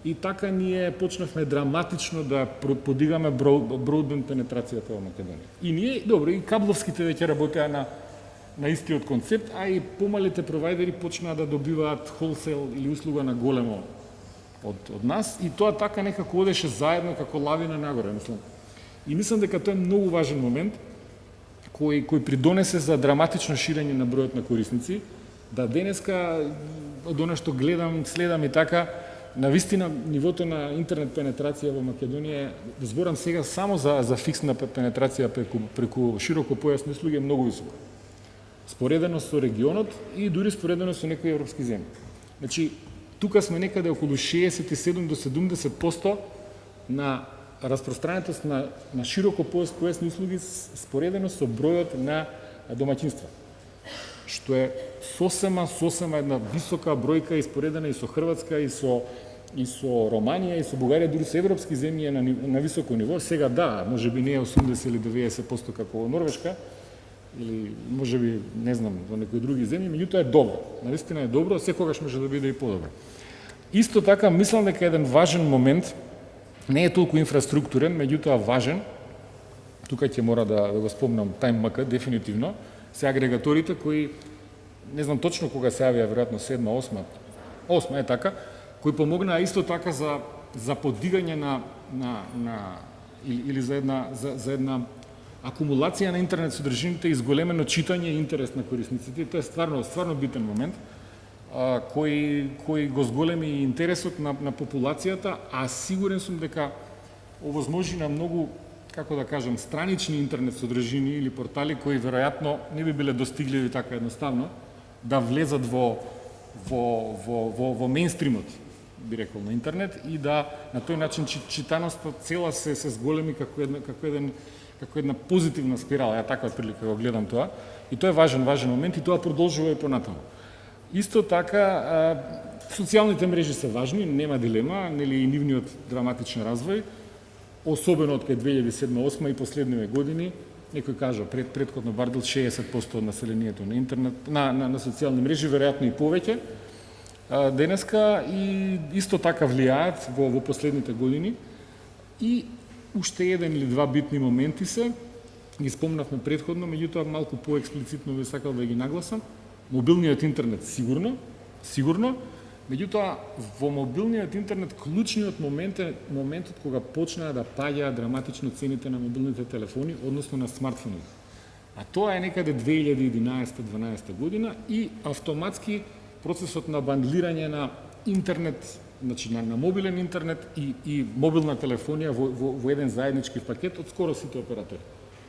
И така ние почнавме драматично да подигаме бродбенд пенетрацијата во Македонија. И ние, добро, и кабловските веќе работеа на истиот концепт, а и помалите провайдери почнаа да добиваат холсейл или услуга на големо од нас, и тоа така некако одеше заедно како лавина нагоре, мислам. И мислам дека тоа е многу важен момент, кој придонесе за драматично ширење на бројот на корисници, да денеска, од она што гледам, следам и така, навистина нивото на интернет пенетрација во Македонија, да зборам сега само за фиксна пенетрација преку широкопојасни услуги, е многу висока. Споредено со регионот и дури споредено со некои европски земји. Значи, тука сме некаде околу 67 до 70% на распространетост на широкопојасни услуги споредено со бројот на домаќинства. што е сосема една висока бројка испоредена и со Хрватска, и со Романија, и со Бугарија, дури со европски земји на високо ниво. Сега да, можеби не е 80 или 90% како во Норвешка, или можеби, не знам, во некои други земји, меѓутоа е добро. Навистина е добро, секогаш може да биде и подобро. Исто така, мислам дека еден важен момент, не е толку инфраструктурен, меѓутоа важен, тука ќе мора да го спомнам TimeMK, дефинитивно, се агрегаторите кои, не знам точно кога се јавија, веројатно 7, 8 е така, кои помогнаа исто така за подигање или за една акумулација на интернет содржините и зголемено читање и интерес на корисниците. Тоа е стварно битен момент, кој го зголеми интересот на популацијата, а сигурен сум дека овозможи на многу, како да кажам, странични интернет содржини или портали кои веројатно не би биле достигливи така едноставно да влезат во мејнстримот, би рекол, на интернет, и да на тој начин читаноста цела се зголеми како една позитивна спирала. Ја таква прилика го гледам тоа. И тоа е важен момент и тоа продолжува и понатаму. Исто така, социјалните мрежи се важни, нема дилема, нели и нивниот драматичен развој, особено од кај 2007-2008 и последниве години. Некој кажа предходно бардел 60% од населението на интернет, на социјални мрежи, веројатно и повеќе. Денеска и исто така влијаат во последните години. И уште еден или два битни моменти ги спомнавме предходно, меѓутоа малку поексплицитно би сакал да ги нагласам. Мобилниот интернет сигурно, меѓутоа во мобилниот интернет клучниот момент е моментот кога почнаа да паѓаат драматично цените на мобилните телефони, односно на смартфоните. А тоа е некаде 2011-2012 година и автоматски процесот на бандлирање на интернет, значи на мобилен интернет и мобилна телефонија во еден заеднички пакет од скоро сите оператори.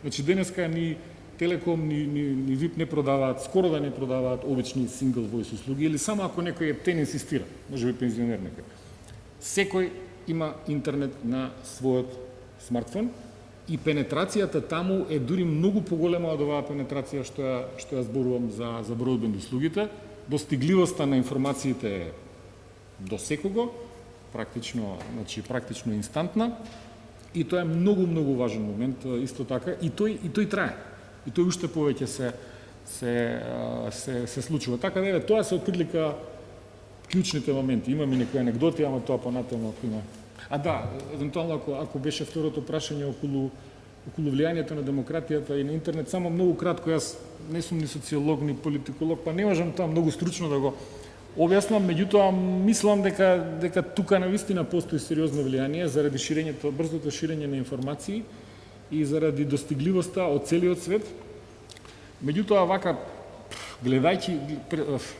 Значи денеска ни Телеком, ни ВИП не продаваат, скоро да не продаваат обични сингл војс услуги, или само ако некој ептен инсистира, можеби пензионер некој. Секој има интернет на својот смартфон и пенетрацијата таму е дури многу поголема од оваа пенетрација што ја зборувам за бродбенд услугите. Достигливоста на информациите е до секого, практично инстантна, и тоа е многу важен момент исто така, и тој трае. И тој уште повеќе се случува. Така да тоа се отприлика клучните моменти. Имаме некои анегдоти, ама тоа понатаму ако има. А да, евентуално ако беше второто прашање околу влијанието на демократијата и на интернет, само многу кратко, јас не сум ни социолог, ни политиколог, па не можам тоа многу стручно да го објаснам, меѓутоа мислам дека тука навистина постои сериозно влијание заради брзото ширење на информации и заради достигливоста од целиот свет. Меѓутоа, вака, гледајќи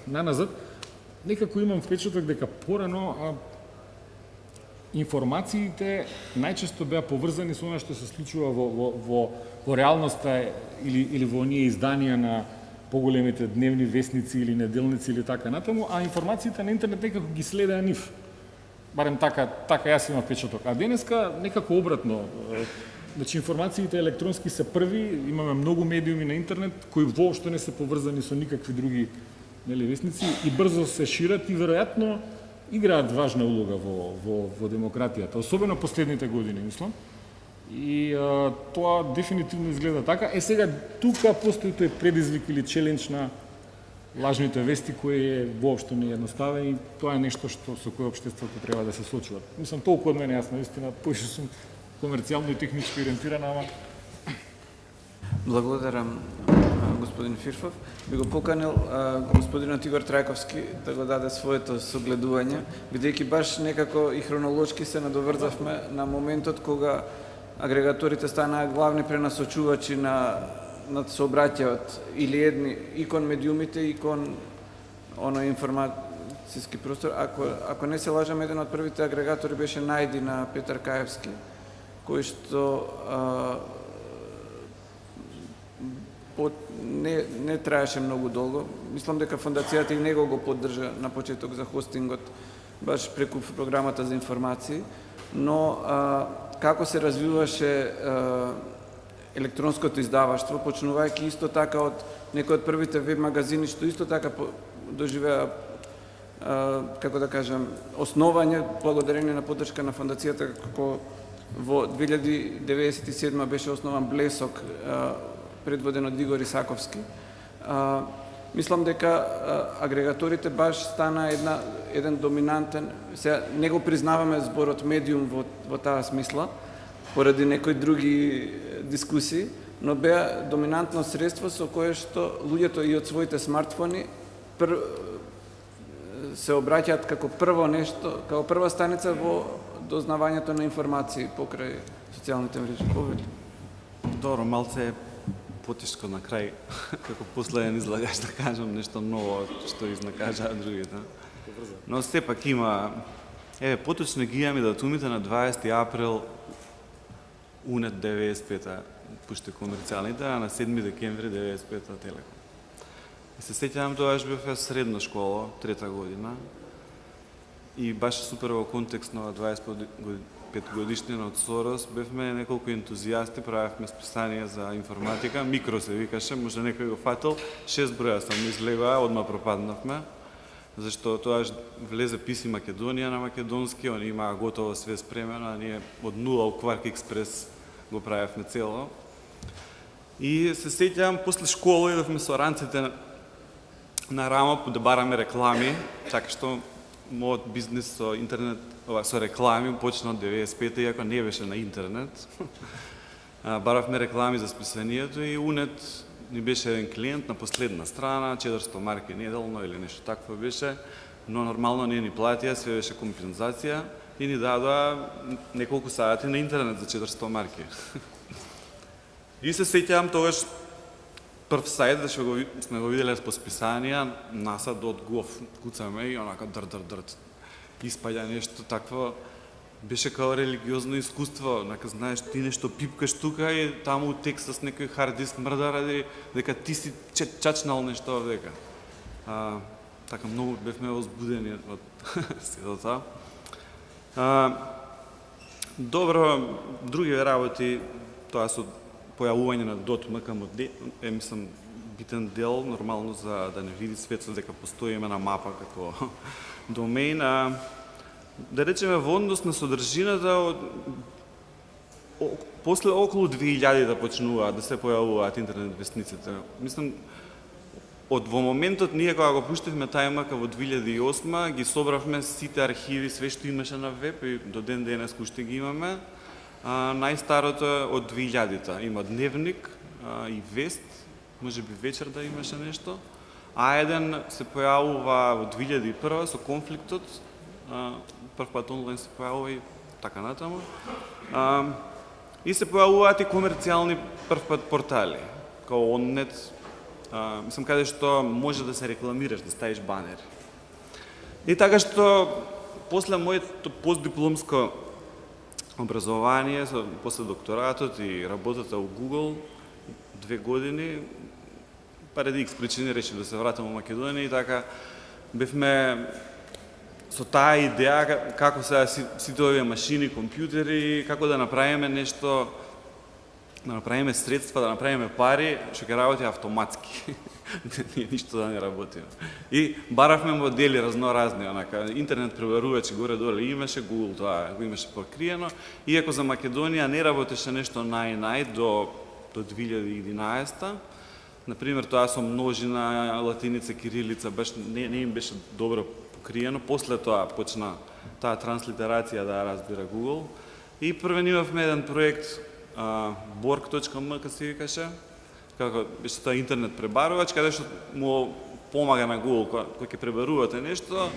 наназад, некако имам впечаток дека порано информациите најчесто беа поврзани со она што се случува во реалноста или во оние изданија на поголемите дневни вестници или неделници или така натаму, а информациите на интернет некако ги следеа нив. Барем така јас имам впечаток. А денеска некако обратно. Значи, информациите електронски се први, имаме многу медиуми на интернет кои воопшто не се поврзани со никакви други вестници и брзо се шират и веројатно играат важна улога во демократијата, особено последните години, мислам. И тоа дефинитивно изгледа така. Сега тука постои тој предизвик или челендж на лажните вести кој е воопшто неедноставен и тоа е нешто со кое општеството треба да се соочува. Мислам, толку од мене, јас наистина поише сум комерцијално и технички ориентирана, ама... Благодарам, господин Фирфов. Би го поканил господинот Игор Трајковски да го даде своето согледување, бидејќи баш некако и хронолошки се надоврзавме на моментот кога агрегаторите станаа главни пренасочувачи на сообраќајот или едни и кон медиумите и кон информацијски простор. Ако не се лажам, еден од првите агрегатори беше Најди на Петар Каевски, кој што не траеше многу долго. Мислам дека фондацијата и него го поддржа на почеток за хостингот, баш преку програмата за информации, но како се развиваше електронското издаваштво, почнувајќи исто така од некои од првите веб магазини што исто така доживеа како да кажам основање благодарение на поддршка на фондацијата, како во 2097 беше основан Блесок, предводен од Игор Исаковски. Мислам дека агрегаторите баш стана еден доминантен, сега не го признаваме зборот медиум во таа смисла, поради некои други дискусии, но беа доминантно средство со кое што луѓето и од своите смартфони се обраќаат како прво нешто, како прва станица во дознавањето на информации покрај социјалните мрежи. Повели. Добро, малце потешко на крај, како последен излагач да кажам нешто ново што изнакажаа другите. Но сепак има, поточно ги имаме датумите на 20 април УНЕТ 95-та пуште комерцијалните, а на 7 декември 95-та Телеком. И се сеќавам тоа што бев средна школа, 3-та година, и баш супер во контекст на 25 годишнина од Сорос, бевме неколку ентузијасти, правевме списание за информатика, Микро се викаше, може некој го фатил, 6 броја сам излегоа, одма пропаднавме, зашто тоа влезе писи Македонија на македонски, они имаа готово све спремено, а ние од нула у Кварк Експрес го правевме цело. И се сеќавам, после школа идовме со ранците на рамо да бараме реклами, така што мојот бизнес со интернет, со реклами почна од 95-та, иако не беше на интернет. Баравме реклами за списанието и УНЕТ ни беше еден клиент на последна страна, 400 марки неделно или нешто такво беше, но нормално не ни платија, све беше компензација и ни дадоа неколку сати на интернет за 400 марки. И се сеќавам тогаш прв сајт, зашто сме го виделе по списанија, NASA.gov, куцаме и онака др. Испаѓа нешто такво, беше као религиозно искуство, нака знаеш ти нешто пипкаш тука и таму текст с некој хард диск мрда ради дека ти си чачнал нешто овдека. Така многу бевме возбудени од сето тоа. Добро, други работи, тоа со појавување на .mk е, мислам, битен дел, нормално за да не види светот дека постои на мапа како домеин. Да речеме, во однос на содржината, после околу 2000 да почнуваат да се појавуваат интернет вестниците. Мислам, во моментот ние кога го пуштивме тајмака во 2008 ги собравме сите архиви, све што имаше на веб и до ден денес уште ги имаме. Најстарото е од 2000-та. Има дневник и вест, може би вечер да имаше нешто. А1 се појавува во 2001 со конфликтот, прв пат онлайн се појавува и така натаму. И се појавуваат и комерцијални прв пат портали, као Оннет, мислам каде што може да се рекламираш, да ставиш банери. И така што после моето постдипломско образование, после докторатот и работата во Google, 2 години, паради X причини решив да се вратам во Македонија и така бевме со таа идеја како се сите овие машини, компјутери, како да направиме нешто, да направиме средства, да направиме пари, што ќе работи автоматски. Ние ништо да не работиме. И баравме модели разноразни, онака, интернет пребарувачи горе-доле имаше, Google тоа го имаше покриено, иако за Македонија не работеше нешто нај до 2011-та. Например, тоа со множина, латиница, кирилица, баш не им беше добро покриено. После тоа почна таа транслитерација да разбира Google. И првен имавме еден проект, borg.mk се викаше, како беше тоа интернет пребарувач, каде што му помага на Google кој ќе пребарувате нешто.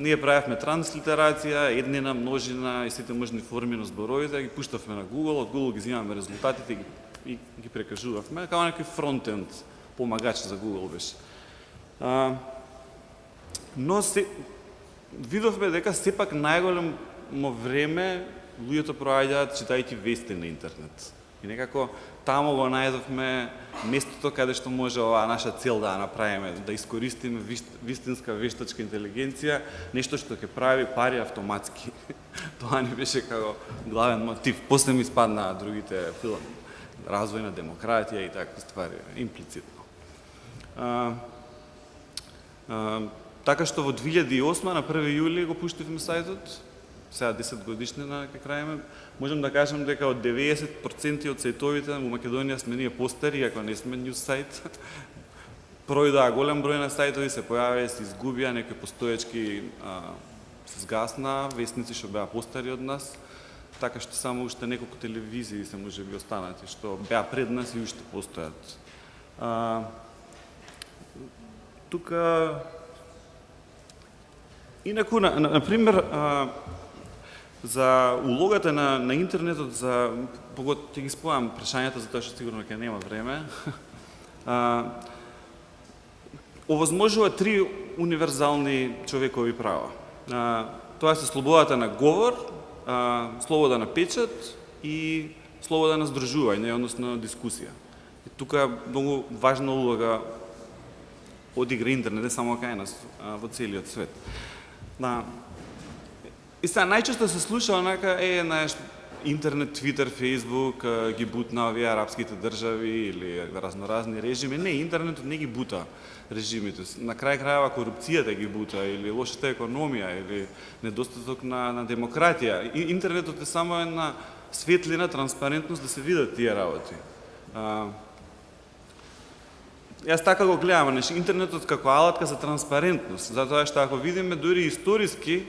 Ние правевме транслитерација, еднина, множина и сите можни форми на зборовите, ги пуштавме на Google, од Google ги земаме резултатите и ги прекажувавме, како некој фронтенд помагач за Google беше. Но видовме дека сепак најголемо време луѓето проаѓаат читајќи вести на интернет. И некако таму го најдовме местото каде што може оваа наша цел да направиме, да искористиме вистинска вештачка интелигенција, нешто што ќе прави пари автоматски. Тоа ни беше како главен мотив. После ми спаднаа другите развој на демократија и такви ствари, имплицитно. Така што во 2008 на 1 јули го пуштивме сајтот, сега 10 годишнина кај крајме, можем да кажем дека од 90% од сајтовите во Македонија сме ние постари, ако не сме ньюс сајт. Пројдоа голем број на сајтови, се појавија, се изгубија, некои постоечки се згасна, вестници што беа постари од нас, така што само уште неколку телевизии се може би останати, што беа пред нас и уште постојат. Тука, инаку, например, за улогата на интернетот, поготово ќе ги спојам прашањата, затоа што сигурно ќе нема време, овозможува 3 универзални човекови права. Тоа се слободата на говор, слобода на печат и слобода на здружување, односно дискусија. И тука многу важна улога одигра интернет, не само кај нас, во целиот свет. И сега најчесто се слуша онака, интернет, Твитер, Фейсбук ги бутна овие арапските држави или разноразни режими. Не, интернетот не ги бута режимите. На крај крајава корупцијата ги бута или лошата економија или недостаток на демократија. Интернетот е само една светлина, транспарентност да се видат тие работи. Јас така го гледам, интернетот како алатка за транспарентност, затоа што ако видиме дури историски,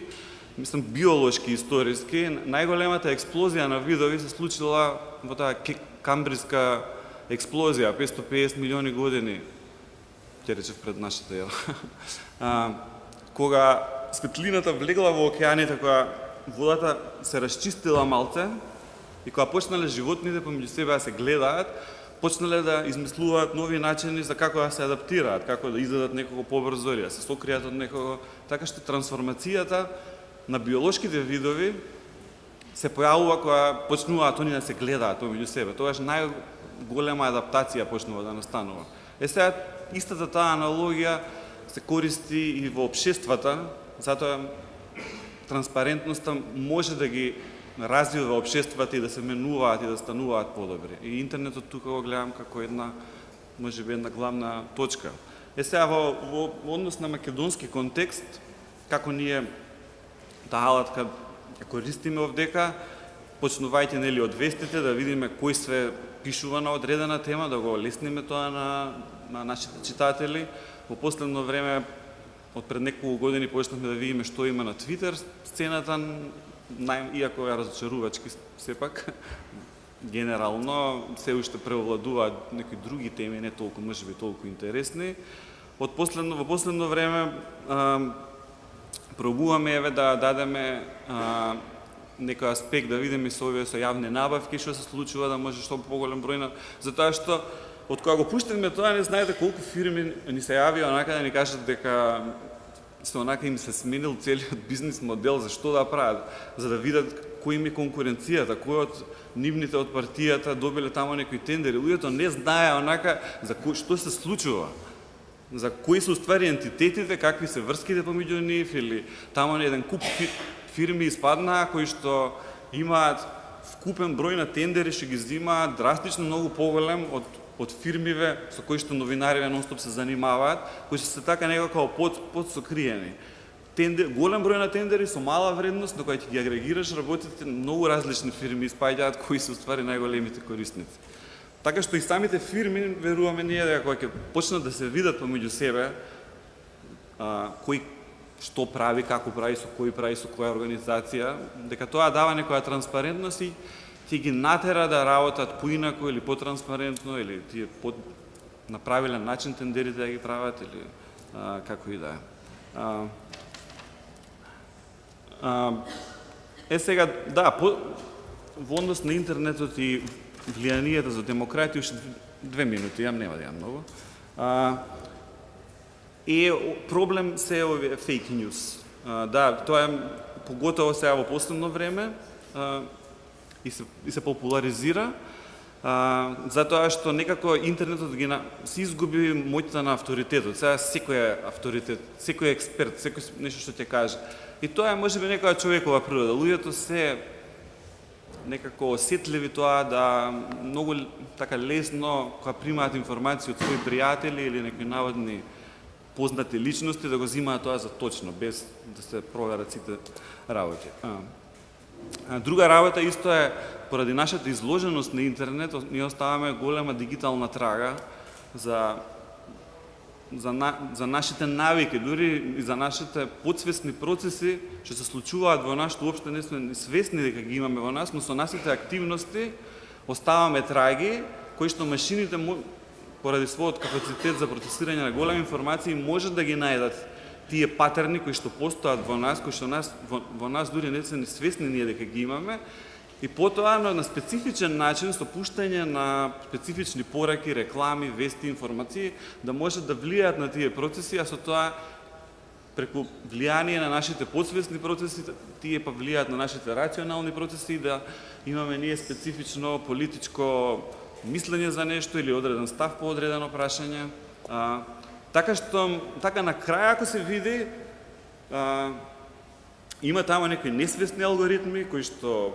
мислам биолошки историски, најголемата експлозија на видови се случила во таа камбријска експлозија, 550 милиони години, ќе речев пред нашата ера, кога светлината влегла во океаните, кога водата се расчистила малце и кога почнале животните помеѓу себе да се гледаат, почнале да измислуваат нови начини за како да се адаптираат, како да изедат некого побрзо или да се сокријат од некого, така што трансформацијата на биолошките видови се појавува кога почнуваат они да се гледаат помеѓу себе. Тогаш најголема адаптација почнува да настанува. Сега истата таа аналогија се користи и во општествата, затоа транспарентноста може да ги развива општествата и да се менуваат и да стануваат подобри. И интернетот тука го гледам како една, можеби една главна точка. Сега во однос на македонски контекст, како ние таа алатка ја користиме овдека, почнувајте нели од вестите да видиме кој све пишува на одредена тема, да го лесниме тоа на нашите читатели. Во последно време, од пред неколку години почнавме да видиме што има на Твитер сцената, иако е разочарувачки сепак, генерално се уште превладуваат некои други теми, не толку, можеби толку интересни. Во последно време пробуваме да дадеме некој аспект, да видиме со овие со јавни набавки, што се случува, да може што поголем број на... Затоа што, од кога го пуштивме тоа, не знаете колку фирми ни се јавија онака да ни кажат дека се онака им се сменил целиот бизнис модел, за што да прават, за да видат кој им е конкуренцијата, кој од нивните од партијата добиле тамо некои тендери. Луѓето не знае онака за што се случува, за кои се уствари ентитетите, какви се врските помеѓу нив, или тамо еден куп фирми испаднаа кои што имаат вкупен број на тендери, што ги взимаат драстично многу поголем од фирмиве со кои што новинариве нонстоп се занимаваат, кои што се така некако подсокриени. Голем број на тендери со мала вредност, на која ќе ги агрегираш работите, многу различни фирми испаѓаат кои се уствари најголемите корисници. Така што и самите фирми, веруваме ние, дека кога ќе почнат да се видат помеѓу себе, кој што прави, како прави, со која организација, дека тоа дава некоја транспарентност и ќе ги натера да работат поинако или потранспарентно, или тие на правилен начин тендерите да ги прават, или како и да е. Сега, да, во однос на интернетот и влијанието за демократија, уште 2 минути, нема да имам многу. Проблем се овие фейк ньюс. Да, тоа е поготово сега во последно време и се популаризира, затоа што некако интернетот се изгуби моќта на авторитетот. Сега секој е авторитет, секој е експерт, секој нешто што ќе каже. И тоа е можеби некоја човекова природа. Луѓето се некако осетливи тоа да многу така лесно кога примаат информации од своји пријатели или некои наводни познати личности да го земаат тоа за точно, без да се проверат сите работи. Друга работа исто е, поради нашата изложеност на интернет, ние оставаме голема дигитална трага за нашите навики, дури и за нашите подсвесни процеси, што се случуваат во нас, што уопште не сме свесни дека ги имаме во нас, но со нашите активности оставаме траги, кои што машините поради својот капацитет за процесирање на големи информации може да ги најдат тие патерни кои што постојат во нас, кои што во нас дури не се ни свесни ние дека ги имаме, и потоа на специфичен начин со пуштање на специфични пораки, реклами, вести, информации да можат да влијаат на тие процеси, а со тоа преку влијание на нашите подсвесни процеси, тие па влијаат на нашите рационални процеси, да имаме ние специфично политичко мислење за нешто или одреден став по одредено прашање. Така на крај, ако се види, има тamo некои несвесни алгоритми кои што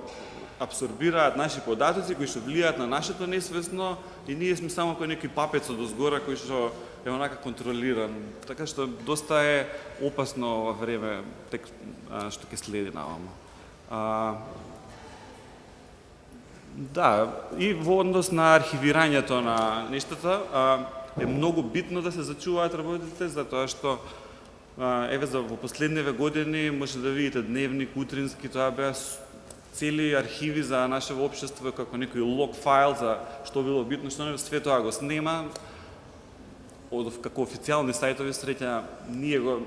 абсорбираат наши податоци, кои што влијаат на нашето несвесно и ние сме само кој некој папец од озгора кој што е онака контролиран. Така што доста е опасно во време што ќе следи наваму. Да, и во однос на архивирањето на нештата е многу битно да се зачуваат работите, затоа што еве во последниве години може да видите дневник, утрински, тоа беа цели архиви за нашето општество, како некој лог файл за што било битно, што не, све тоа го снема. Како официјални сајтови среќа ние го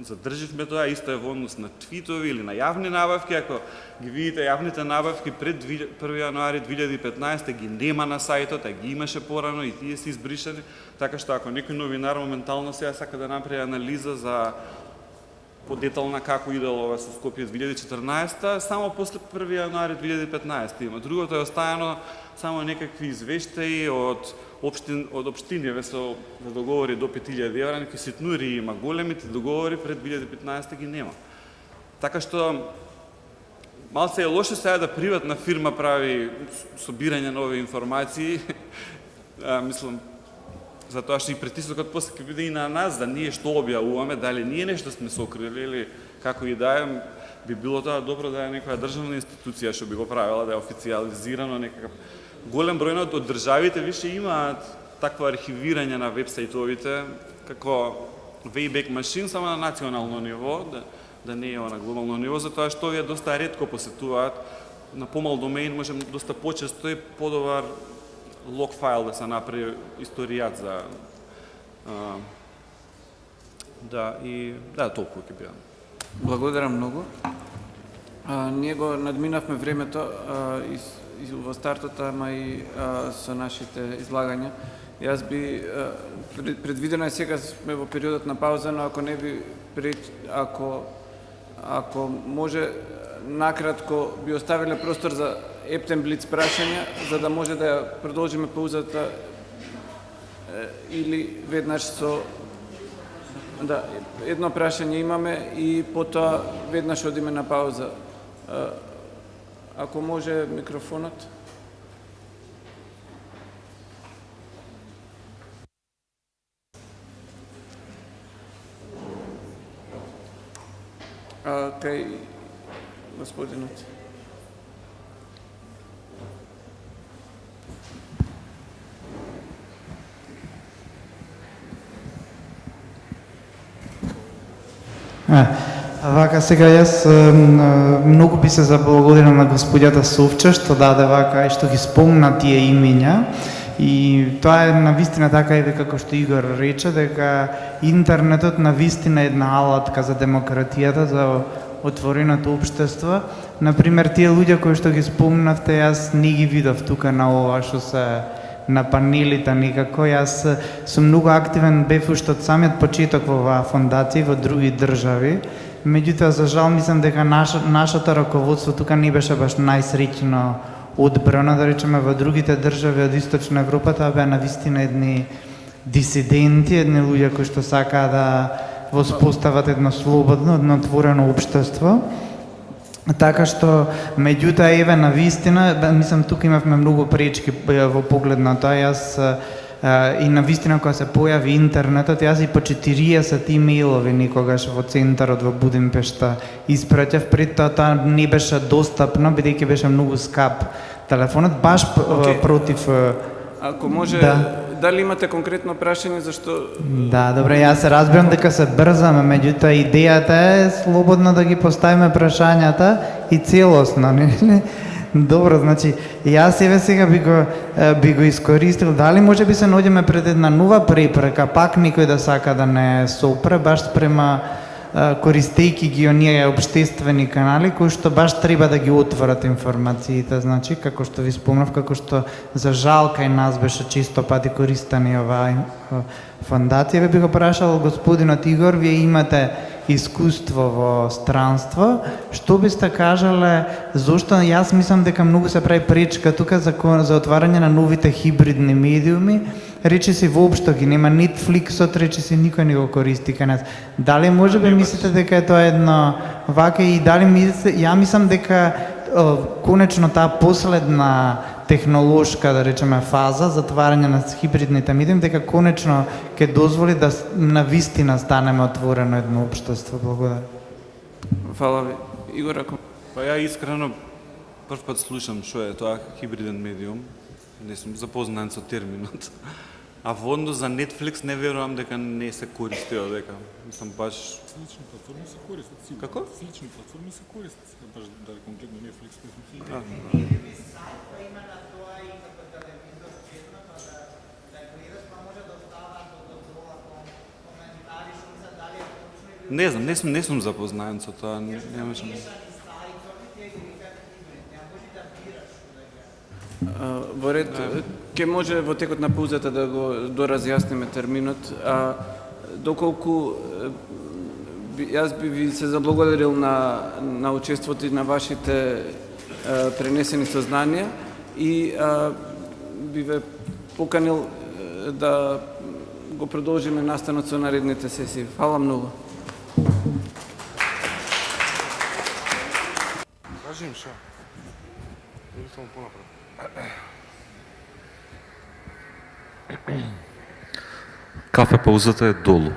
задрживме тоа, исто е во однос на твитови или на јавни набавки. Ако ги видите јавните набавки пред 1 јануари 2015 ги нема на сајтот, а ги имаше порано и тие се избришани, така што ако некој новинар моментално сега сака да направи анализа за подетална како идело ова со Скопје 2014, само после 1 јануари 2015 има. Другото е оставено само некакви извештаи од општини со договори до 5000 евра, некои ситнури има, големите договори пред 2015 ги нема. Така што малце е лошо сега да приватна фирма прави собирање на овие информации. Мислам, затоа што и притисокот после ќе биде и на нас, да ние што објавуваме, дали ние нешто сме сокрили или како и да е, би било тоа добро да е некоја државна институција што би го правила, да е официјализирано некакав. Голем број од државите више имаат такво архивирање на веб-сајтовите, како Wayback Machine, само на национално ниво, да не е на глобално ниво, затоа што овие доста ретко посетуваат. На помал домеин може доста почесто и подобар лог файл да се направи историјат за толку ќе биде. Благодарам многу. Ние го надминавме времето и во стартот, ама и со нашите излагања. Јас би предвидено е сега сме во периодот на пауза, но ако не би ако може накратко би оставиле простор за ептен блиц прашања, за да може да ја продолжиме паузата или веднаш со едно прашање имаме и потоа веднаш одиме на пауза. Ако може микрофонот. Кај господинот. Вака сега јас многу би се заблагодарил на господјата Совче што даде вака и што ги спомна тие имиња. И тоа е навистина така и како што Игор рече, дека интернетот навистина е една алатка за демократијата, за отвореното општество. Например, тие луѓе кои што ги спомнавте, јас не ги видов тука на ова што се на панелите никако. Јас сум многу активен, бев уште од самиот почеток во оваа фондација во други држави. Меѓутоа, за жал, мислам дека нашето раководство тука не беше баш најсреќно одбрано, да речеме, во другите држави од Источна Европа, тоа беа навистина едни дисиденти, едни луѓе кои што сакаа да воспостават едно слободно, едно отворено општество. Така што, меѓутоа, еве, на вистина, мислам, тука имавме многу пречки во поглед на тоа. Јас и на вистина, кога се појави интернетот, јас и по 40 имејлови некогаш во центарот во Будимпешта испраќав. Пред тоа не беше достапно, бидејќи беше многу скап телефонот, баш против... Ако може, дали имате конкретно прашање, зашто... Да, добре, јас се разбирам дека се брзаме, меѓутоа идејата е слободно да ги поставиме прашањата и целосно, не? Добро, значи, јас еве сега би го искористил, дали може би се наоѓаме пред една нова препрека, пак никој да сака да не сопре, баш спрема користејќи ги оние општествени канали кои што баш треба да ги отворат информациите, значи како што ви спомнав, како што за жал кај нас беше често пати користена оваа фондација. Би го прашал господинот Игор, вие имате искуство во странство, што бисте кажале, зошто јас мислам дека многу се прави пречка тука за отварање на новите хибридни медиуми, речиси воопшто ги нема, Netflixот речиси никој не го користи кај нас. Дали може би мислите дека е тоа едно вака и дали мислите, ја мислам дека конечно таа последна технолошка, да речеме, фаза, затварање на хибридните медиуми, дека конечно ќе дозволи да на вистина станеме отворено едно општество. Благодарам. Фала ви. Игор, ако... Па ја искрено прв пат слушам што е тоа хибриден медиум. Не сум запознаен со терминот. А во однос за Netflix не верувам дека не се користи дека. Мислам баш Слични платформи се користат сигурно. Како? Слични платформи се користат, баш дали конкретно Netflix не сум сигурен. Не знам, не сум запознаен со тоа, немаше. Во ред, ќе може во текот на паузата да го доразјасниме терминот, а доколку јас би ви се заблагодарил на учеството и на вашите пренесени сознанија и би ве поканил да го продолжиме настанот со наредните сесии. Фала многу. Кажи им шо? Или само понапред? Кафе паузата е долу.